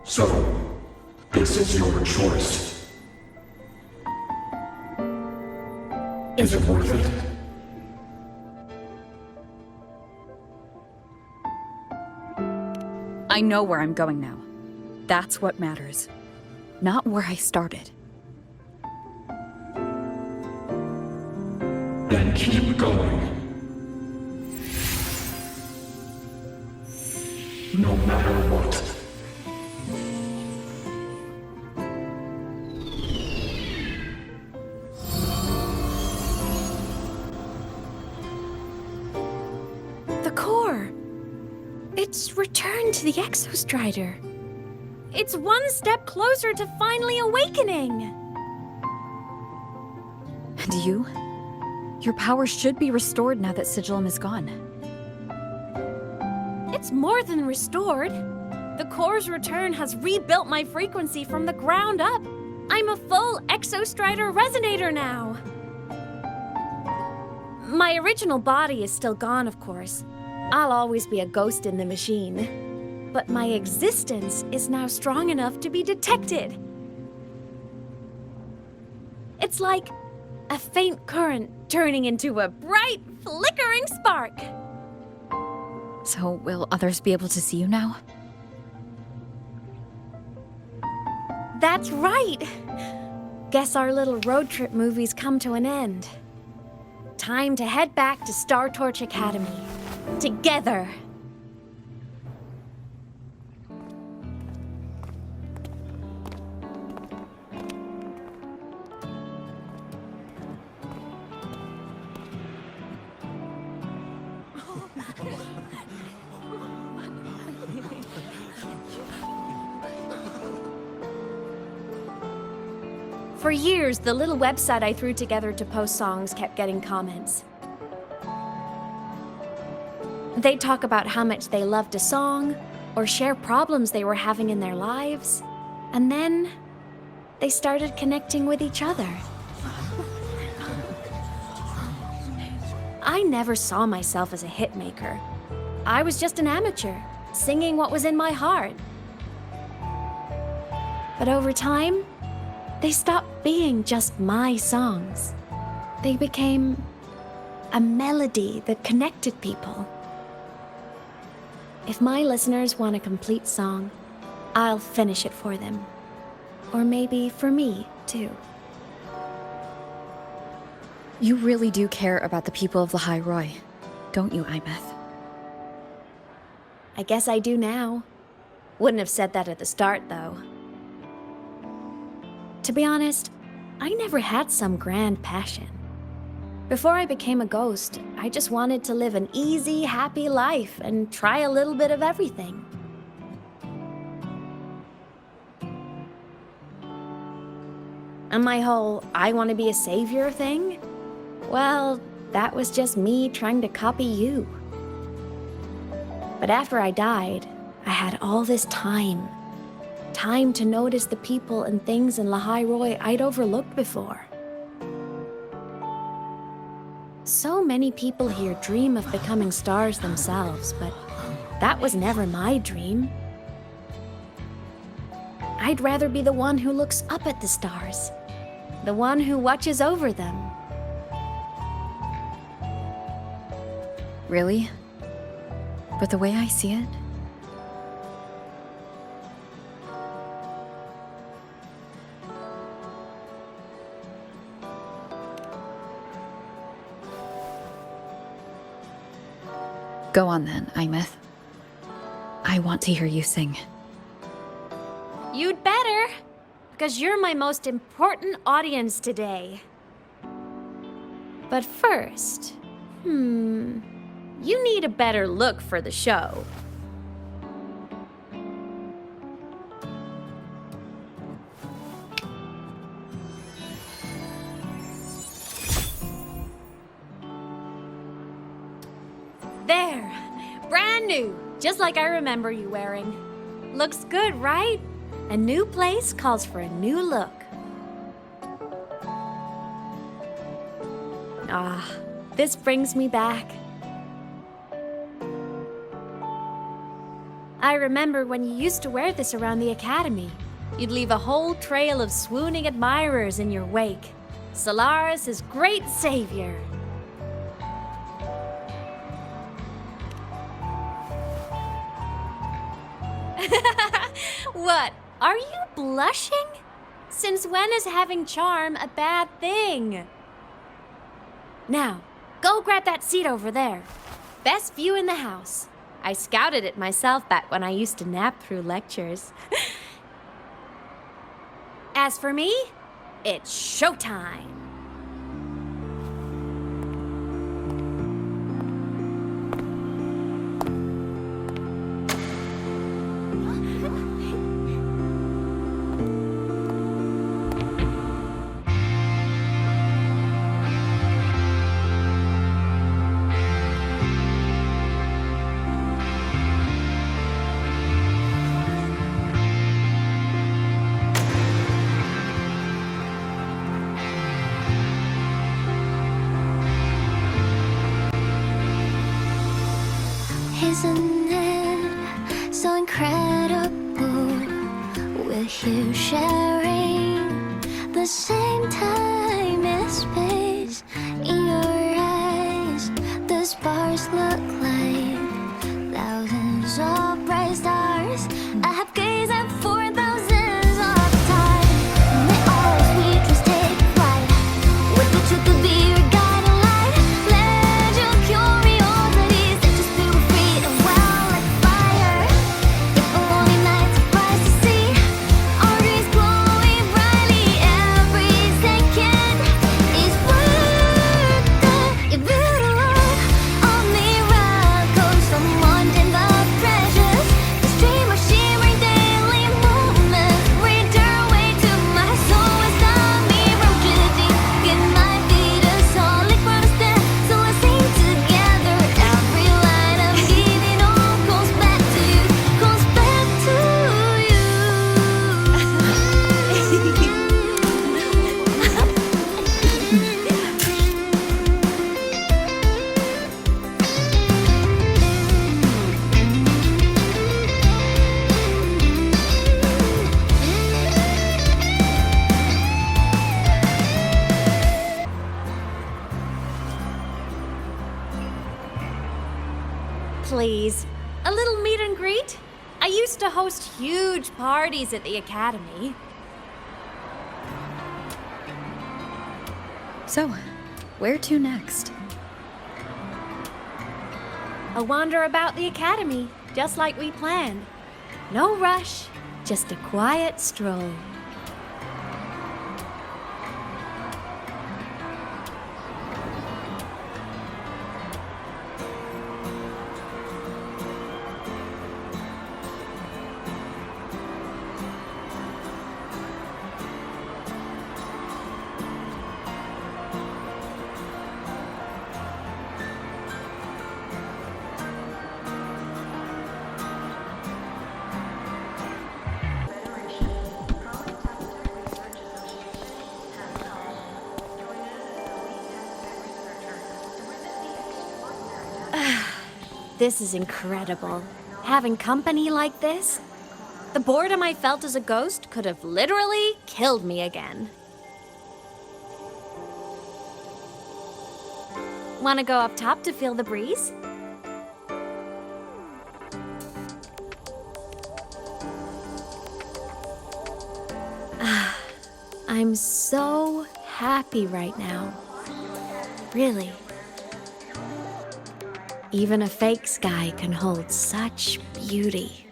So, this is your choice. Is it worth it? I know where I'm going now. That's what matters. Not where I started. Then keep going. No matter what. It's returned to the Exostrider. It's one step closer to finally awakening. And you? Your power should be restored now that Sigillum is gone. It's more than restored. The core's return has rebuilt my frequency from the ground up. I'm a full Exostrider resonator now. My original body is still gone, of course. I'll always be a ghost in the machine. But my existence is now strong enough to be detected. It's like a faint current turning into a bright, flickering spark. So, will others be able to see you now? That's right! Guess our little road trip movie's come to an end. Time to head back to Star Torch Academy. Together! For years, the little website I threw together to post songs kept getting comments. They'd talk about how much they loved a song, or share problems they were having in their lives, and then they started connecting with each other. I never saw myself as a hitmaker. I was just an amateur, singing what was in my heart. But over time, they stopped being just my songs. They became a melody that connected people. If my listeners want a complete song, I'll finish it for them. Or maybe for me, too. You really do care about the people of Lahai Roi, don't you, Aemeath? I guess I do now. Wouldn't have said that at the start, though. To be honest, I never had some grand passion. Before I became a ghost, I just wanted to live an easy, happy life and try a little bit of everything. And my whole I want to be a savior thing? Well, that was just me trying to copy you. But after I died, I had all this time. Time to notice the people and things in Lahai Roi I'd overlooked before. So many people here dream of becoming stars themselves, but that was never my dream. I'd rather be the one who looks up at the stars, the one who watches over them. Really? But the way I see it, go on then, Aemeath. I want to hear you sing. You'd better, because you're my most important audience today. But first, you need a better look for the show. There, brand new, just like I remember you wearing. Looks good, right? A new place calls for a new look. Ah, this brings me back. I remember when you used to wear this around the academy. You'd leave a whole trail of swooning admirers in your wake. Solaris' great savior. What? Are you blushing? Since when is having charm a bad thing? Now, go grab that seat over there. Best view in the house. I scouted it myself back when I used to nap through lectures. As for me, it's showtime. incredible. We're here sharing the same time and space. In your eyes, the stars look like thousands of bright stars. I have gazed at for thousands of times, and they all sweet dreams take flight. With the truth to be your guiding light. Let your curiosity set your spirit free and well like fire. If a lonely night surprised to see our dreams glowing brightly, every second is worth it. If you love all miracles, someone in the treasures, the stream of shimmering daily moments, read your way to my soul. It's a mirror drifting, give my feet a solid ground to stand. So let's sing together. Every line I'm giving all goes back to you, goes back to you. Please, a little meet and greet? I used to host huge parties at the academy. So, where to next? A wander about the academy, just like we planned. No rush, just a quiet stroll. This is incredible. Having company like this? The boredom I felt as a ghost could have literally killed me again. Want to go up top to feel the breeze? I'm so happy right now. Really. Even a fake sky can hold such beauty.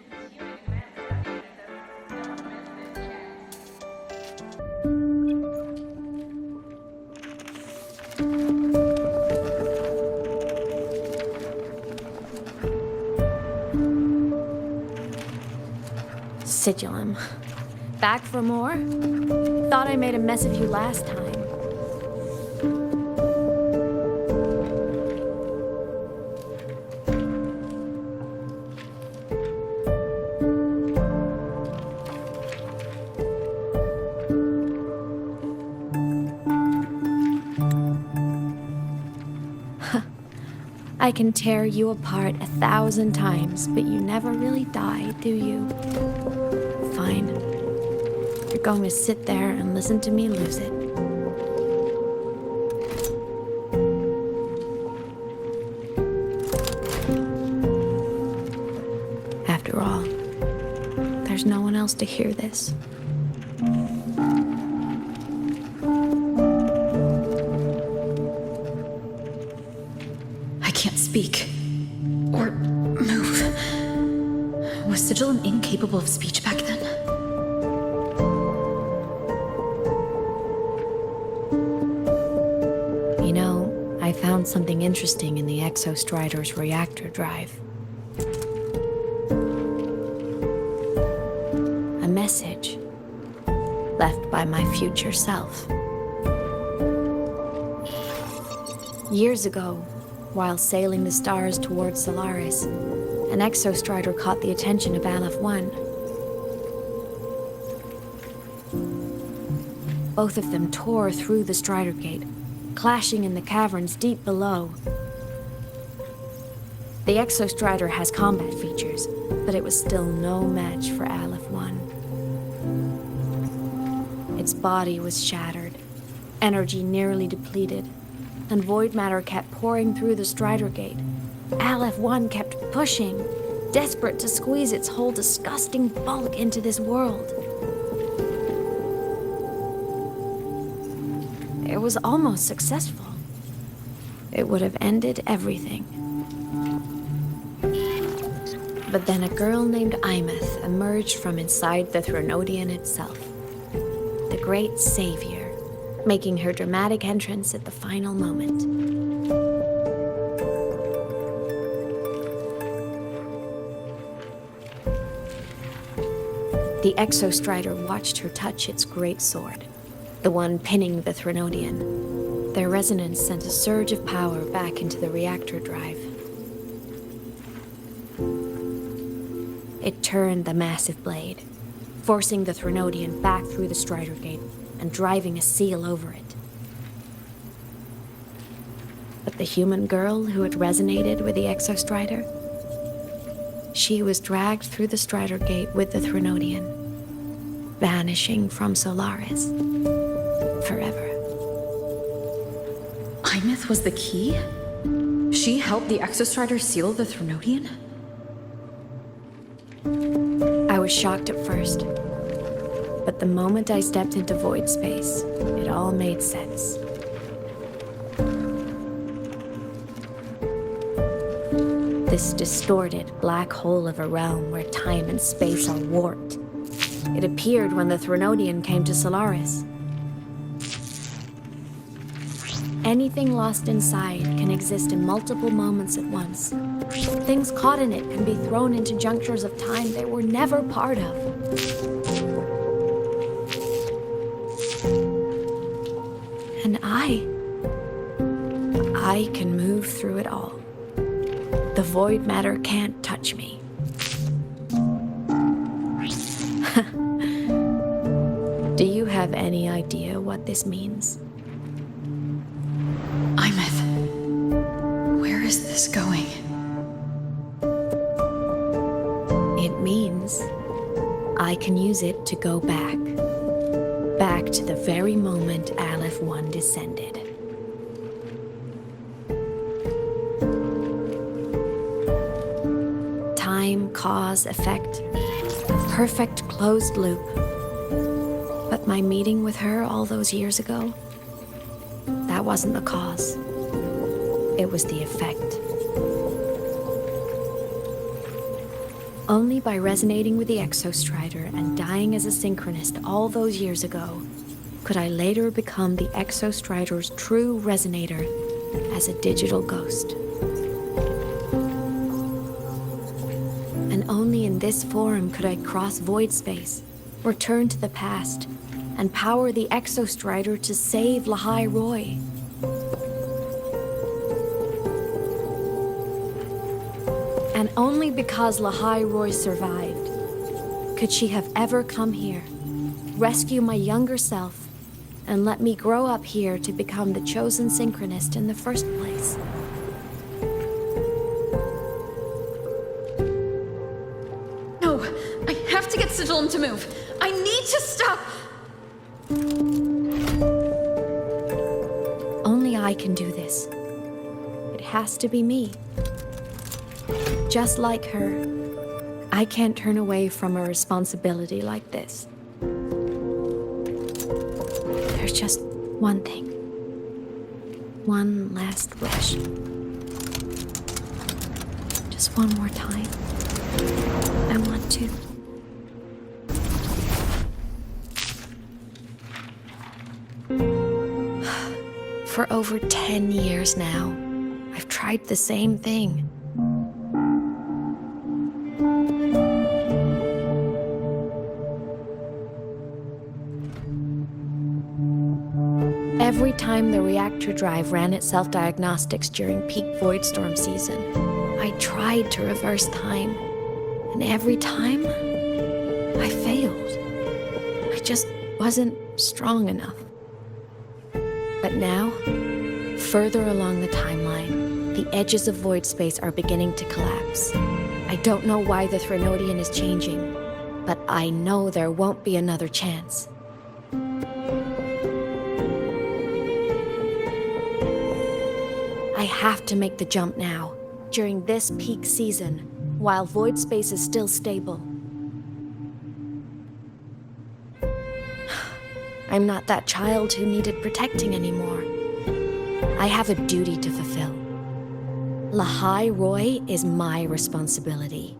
Sigillum. Back for more? Thought I made a mess of you last time. I can tear you apart 1,000 times, but you never really die, do you? Fine. You're going to sit there and listen to me lose it. After all, there's no one else to hear this. Speak. Or move. Was Sigillum incapable of speech back then? You know, I found something interesting in the Exostrider's reactor drive. A message left by my future self. Years ago, while sailing the stars towards Solaris, an Exostrider caught the attention of Aemeath 1. Both of them tore through the Strider Gate, clashing in the caverns deep below. The Exostrider has combat features, but it was still no match for Aleph 1. Its body was shattered, energy nearly depleted, and void matter kept pouring through the Strider Gate. Aleph 1 kept pushing, desperate to squeeze its whole disgusting bulk into this world. It was almost successful. It would have ended everything. But then a girl named Aemeath emerged from inside the Threnodian itself. The great savior, making her dramatic entrance at the final moment. The Exostrider watched her touch its great sword, the one pinning the Threnodian. Their resonance sent a surge of power back into the reactor drive. It turned the massive blade, forcing the Threnodian back through the Strider Gate and driving a seal over it. But the human girl who had resonated with the Exostrider, she was dragged through the Strider Gate with the Threnodian, vanishing from Solaris forever. Aemeath was the key? She helped the Exostrider seal the Threnodian? I was shocked at first, but the moment I stepped into void space, it all made sense. This distorted black hole of a realm where time and space are warped. It appeared when the Threnodian came to Solaris. Anything lost inside can exist in multiple moments at once. Things caught in it can be thrown into junctures of time they were never part of. And I can move through it all. The void matter can't touch me. Do you have any idea what this means? Aemeath, where is this going? It means I can use it to go back to the very moment Aleph 1 descended. Time, cause, effect, perfect closed loop. But my meeting with her all those years ago, that wasn't the cause. It was the effect. Only by resonating with the Exostrider and dying as a synchronist all those years ago could I later become the Exostrider's true resonator as a digital ghost. And only in this form could I cross void space, return to the past, and power the Exostrider to save Lahai Roy. And only because Lahai Roy survived could she have ever come here, rescue my younger self, and let me grow up here to become the chosen synchronist in the first place. No, I have to get Sigillum to move. I need to stop. Only I can do this. It has to be me. Just like her, I can't turn away from a responsibility like this. There's just one thing. One last wish. Just one more time. I want to. For over 10 years now, I've tried the same thing. Every time the reactor drive ran its self-diagnostics during peak void storm season, I tried to reverse time, and every time, I failed. I just wasn't strong enough. But now, further along the timeline, The edges of void space are beginning to collapse. I don't know why the Threnodian is changing, but I know there won't be another chance. I have to make the jump now, during this peak season, while void space is still stable. I'm not that child who needed protecting anymore. I have a duty to fulfill. Lahai Roy is my responsibility.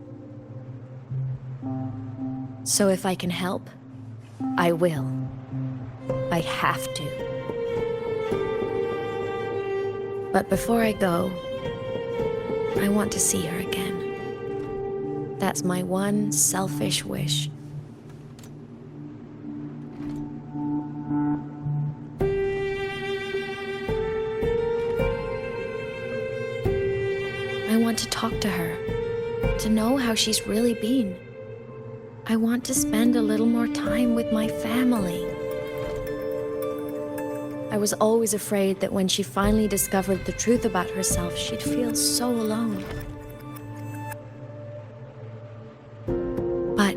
So if I can help, I will. I have to. But before I go, I want to see her again. That's my one selfish wish. I want to talk to her, to know how she's really been. I want to spend a little more time with my family. I was always afraid that when she finally discovered the truth about herself, she'd feel so alone. But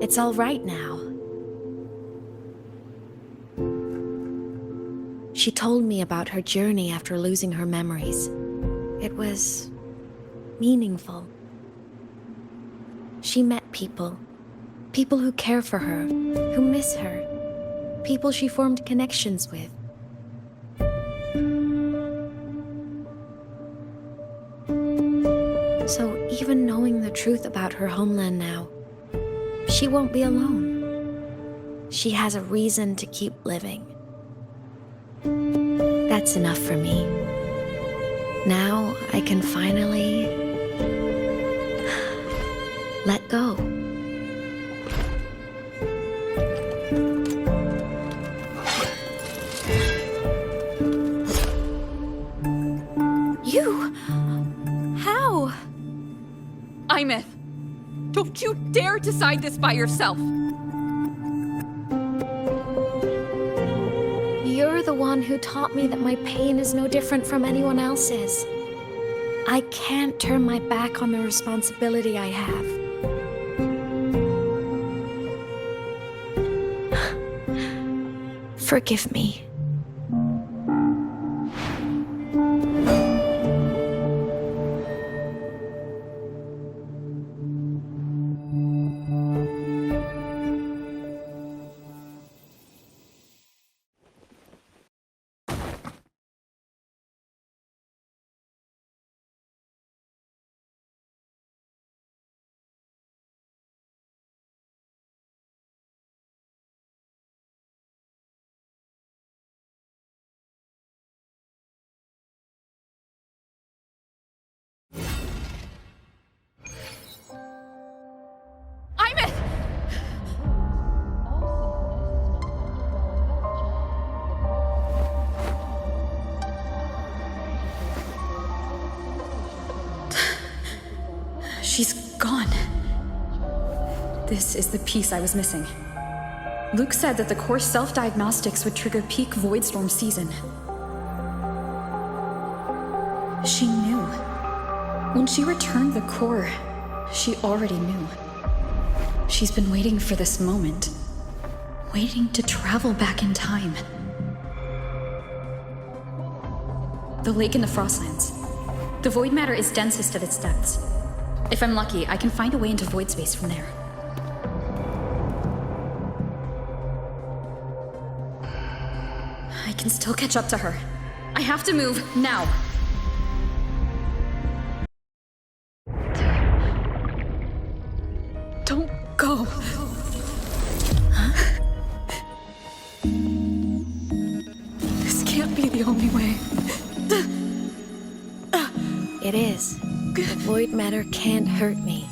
it's all right now. She told me about her journey after losing her memories. It was meaningful. She met people who care for her, who miss her, people she formed connections with. So even knowing the truth about her homeland now, she won't be alone. She has a reason to keep living. That's enough for me. Now I can finally let go. You? How? Aemeath, don't you dare decide this by yourself. You're the one who taught me that my pain is no different from anyone else's. I can't turn my back on the responsibility I have. Forgive me. She's gone. This is the piece I was missing. Luuk said that the core self-diagnostics would trigger peak Voidstorm season. She knew. When she returned the core, she already knew. She's been waiting for this moment. Waiting to travel back in time. The lake in the Frostlands. The void matter is densest at its depths. If I'm lucky, I can find a way into void space from there. I can still catch up to her. I have to move, now. Don't go. Huh? This can't be the only way. It is. The void matter can't hurt me.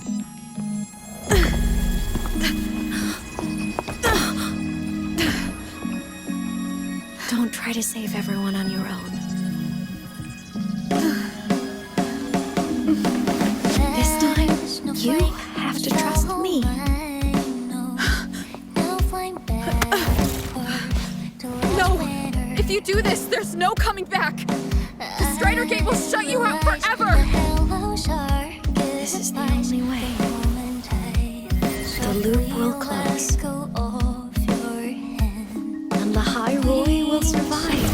Don't try to save everyone on your own. This time, you have to trust me. No! If you do this, there's no coming back! The Strider Gate will shut you out forever! This is the only way. The loop will close. And Lahai Roy will survive.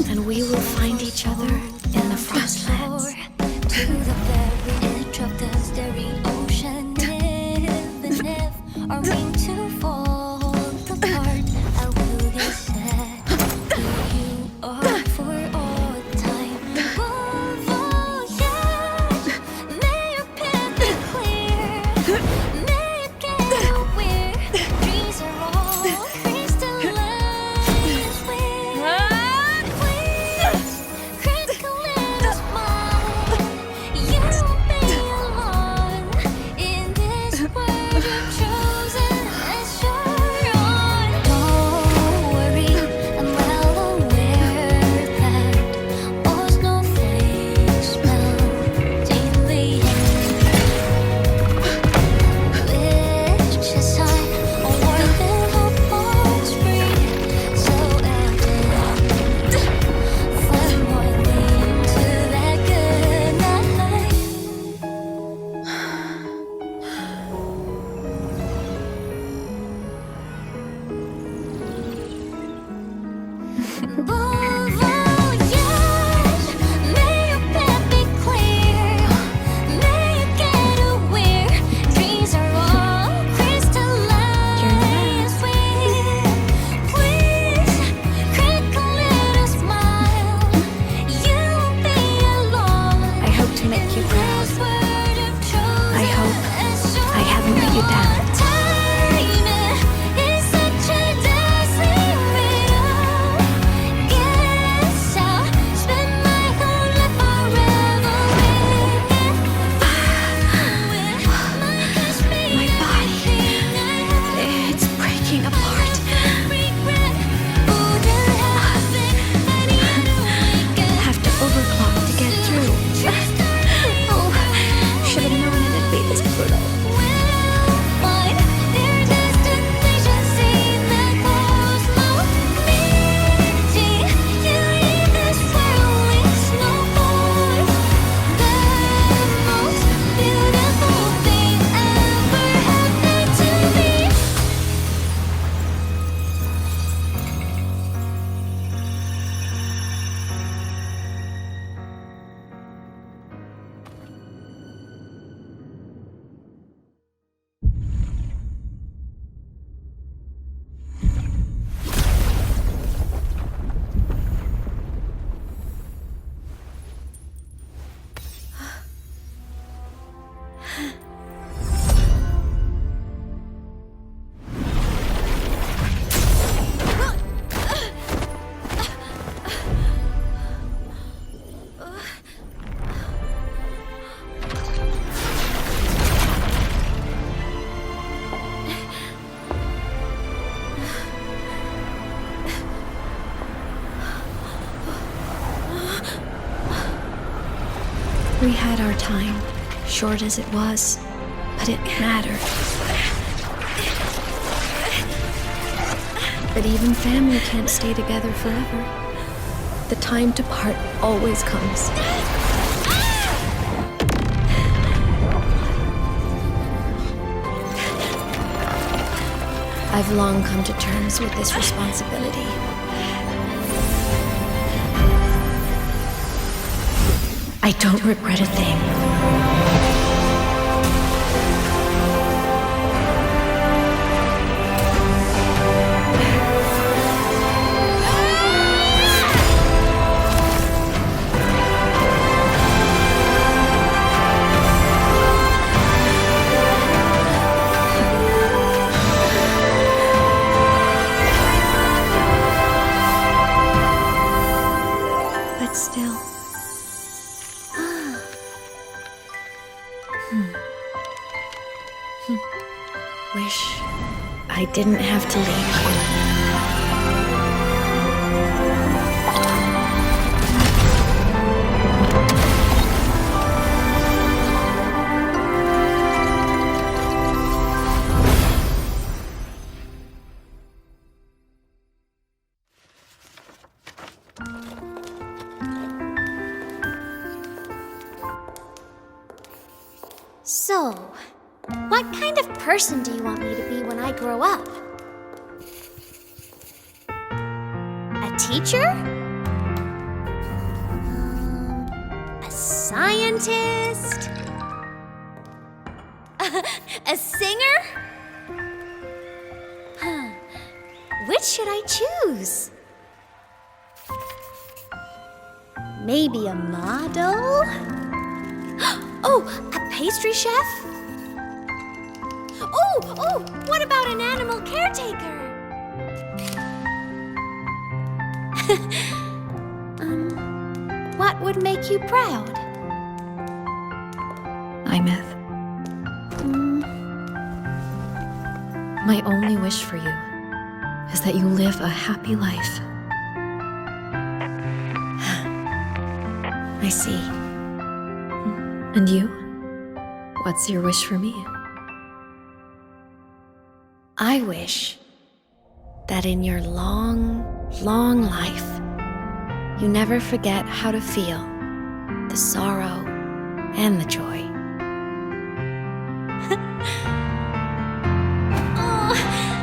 And we will find each other in the Frostlands. To the very edge of the starry ocean, even if our mean to fall apart, I will be sad to you or for all time. Voyage, may your path be clear, may you get where dreams are all crystallized. Please, critical little smile. You won't be alone in this world you've chosen as your own. Don't worry, I'm well aware that all snowflakes melt in the air. Which is high, a warmth and hope of spring, so evident. From morning to that good night. Voyage, may your path be clear, may you get aware dreams are all crystallized. Please, critical little smile. You won't be alone. I hope to make you proud. I hope I haven't let you down. Time is such a dazzling riddle. Guess I'll spend my whole life forever My body, it's breaking apart. Have to overclock to get through. Oh, should have known it'd be this brutal. Find their destination, see the cosmos meeting. You leave this world with snowfall. The most beautiful thing ever happened to me. We had our time, short as it was, but it mattered. But even family can't stay together forever. The time to part always comes. I've long come to terms with this responsibility. I don't regret a thing. But still. Wish I didn't have to leave you. So, what kind of person do you want me to be when I grow up? A teacher? A scientist? A singer? Which should I choose? Maybe a model? Oh, a pastry chef? Oh, what about an animal caretaker? What would make you proud? Aemeath. My only wish for you is that you live a happy life. I see. And you? What's your wish for me? I wish that in your long, long life, you never forget how to feel the sorrow and the joy.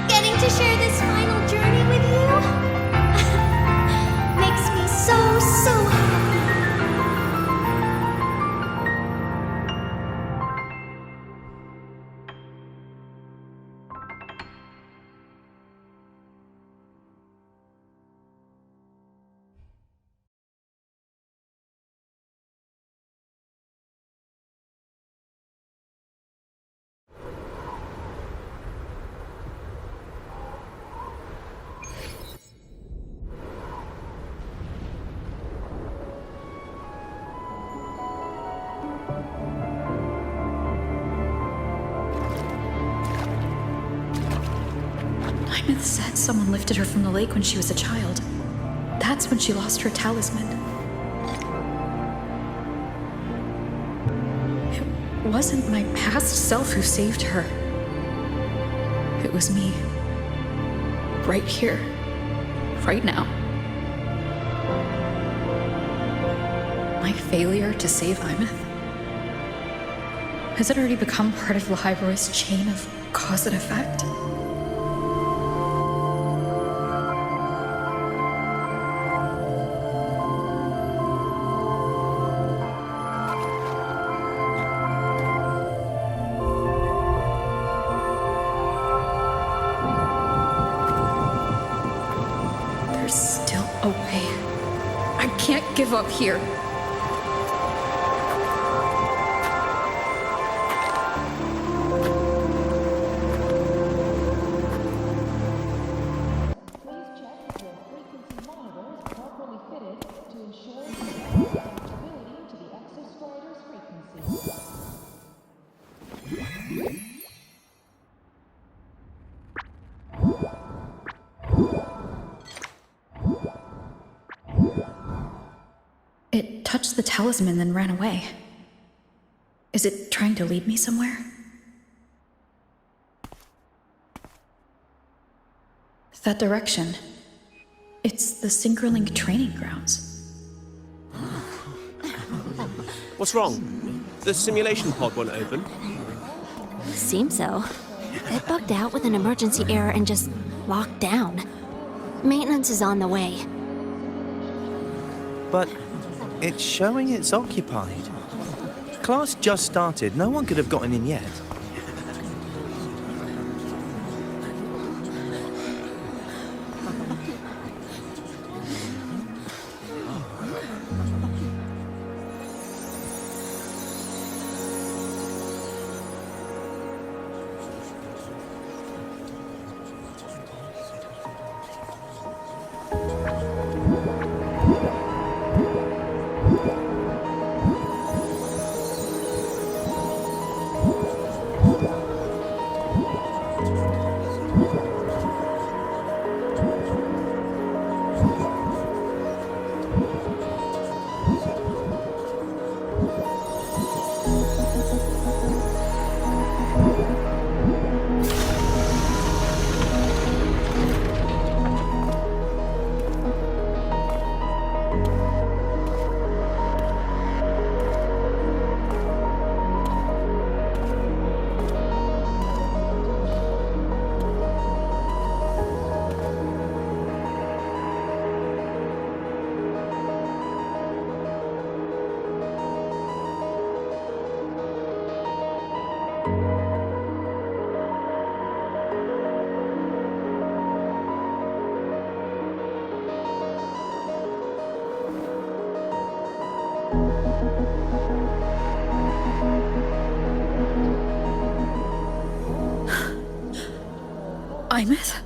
Getting to share this final journey with you makes me so happy. Aemeath said someone lifted her from the lake when she was a child. That's when she lost her talisman. It wasn't my past self who saved her. It was me. Right here. Right now. My failure to save Aemeath? Has it already become part of Lahiroy's chain of cause and effect? There's still a way. I can't give up here. It touched the talisman, then ran away. Is it trying to lead me somewhere? That direction. It's the Synchronlink training grounds. What's wrong? The simulation pod won't open? Seems so. It bugged out with an emergency error and just locked down. Maintenance is on the way. But it's showing it's occupied. Class just started. No one could have gotten in yet. Aemeath?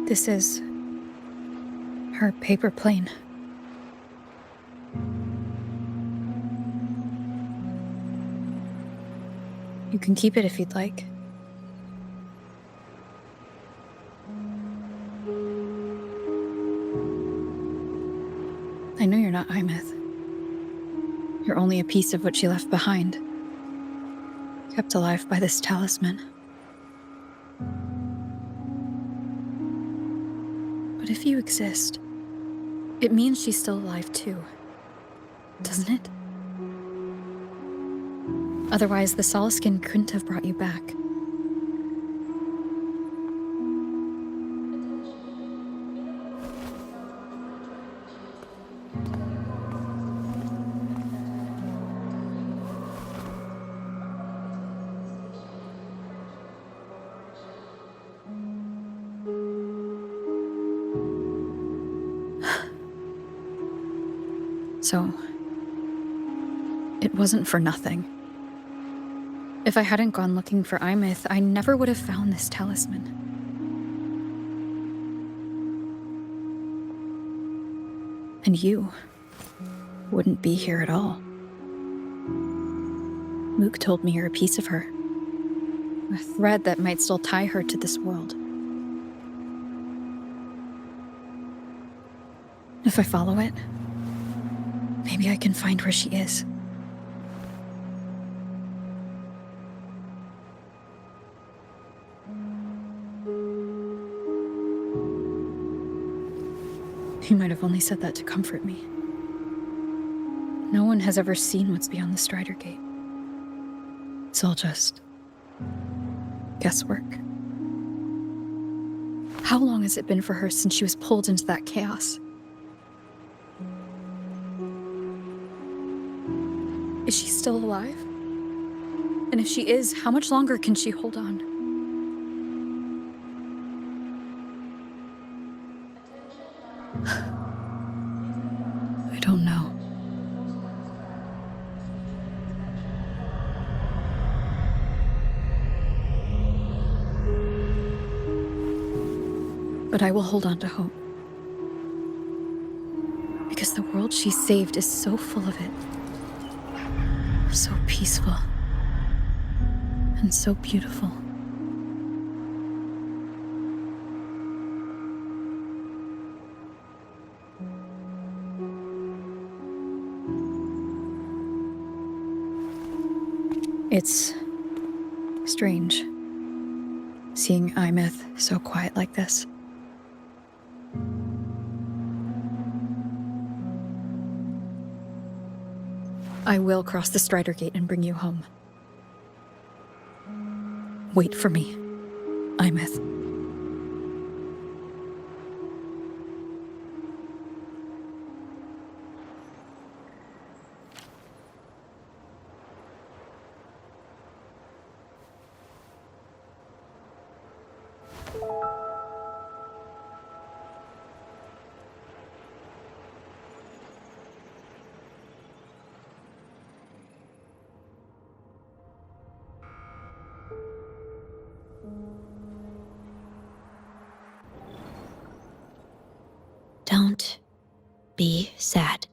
This is her paper plane. You can keep it if you'd like. I know you're not Aemeath. You're only a piece of what she left behind, kept alive by this talisman. But if you exist, it means she's still alive too, doesn't it? Otherwise, the Solaskin couldn't have brought you back. So, it wasn't for nothing. If I hadn't gone looking for Aemeath, I never would have found this talisman. And you wouldn't be here at all. Luuk told me you're a piece of her. A thread that might still tie her to this world. If I follow it, maybe I can find where she is. You might have only said that to comfort me. No one has ever seen what's beyond the Strider Gate. It's all just guesswork. How long has it been for her since she was pulled into that chaos? Is she still alive? And if she is, how much longer can she hold on? I don't know. But I will hold on to hope. Because the world she saved is so full of it. So peaceful. And so beautiful. It's strange, seeing Aemeath so quiet like this. I will cross the Strider Gate and bring you home. Wait for me, Aemeath. be sad.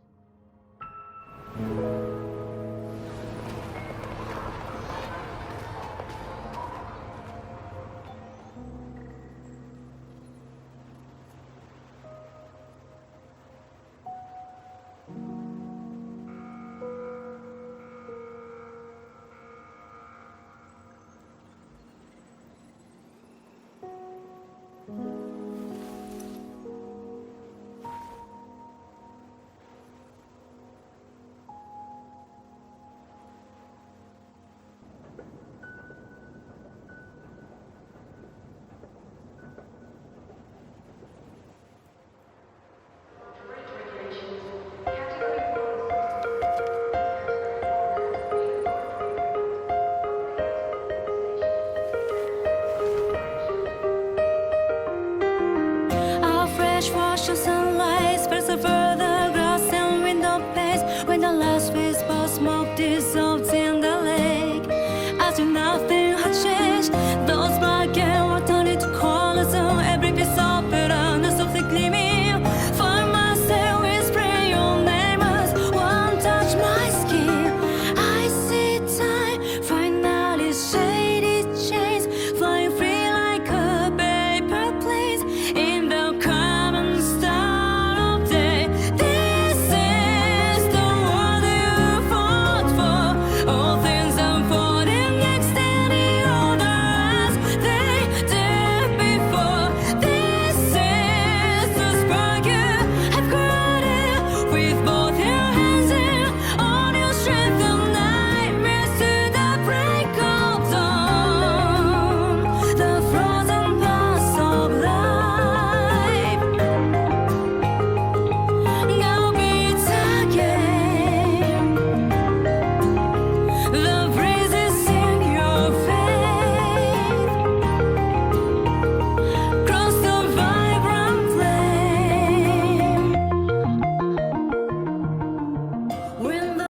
Our fresh wash of sunlight spreads over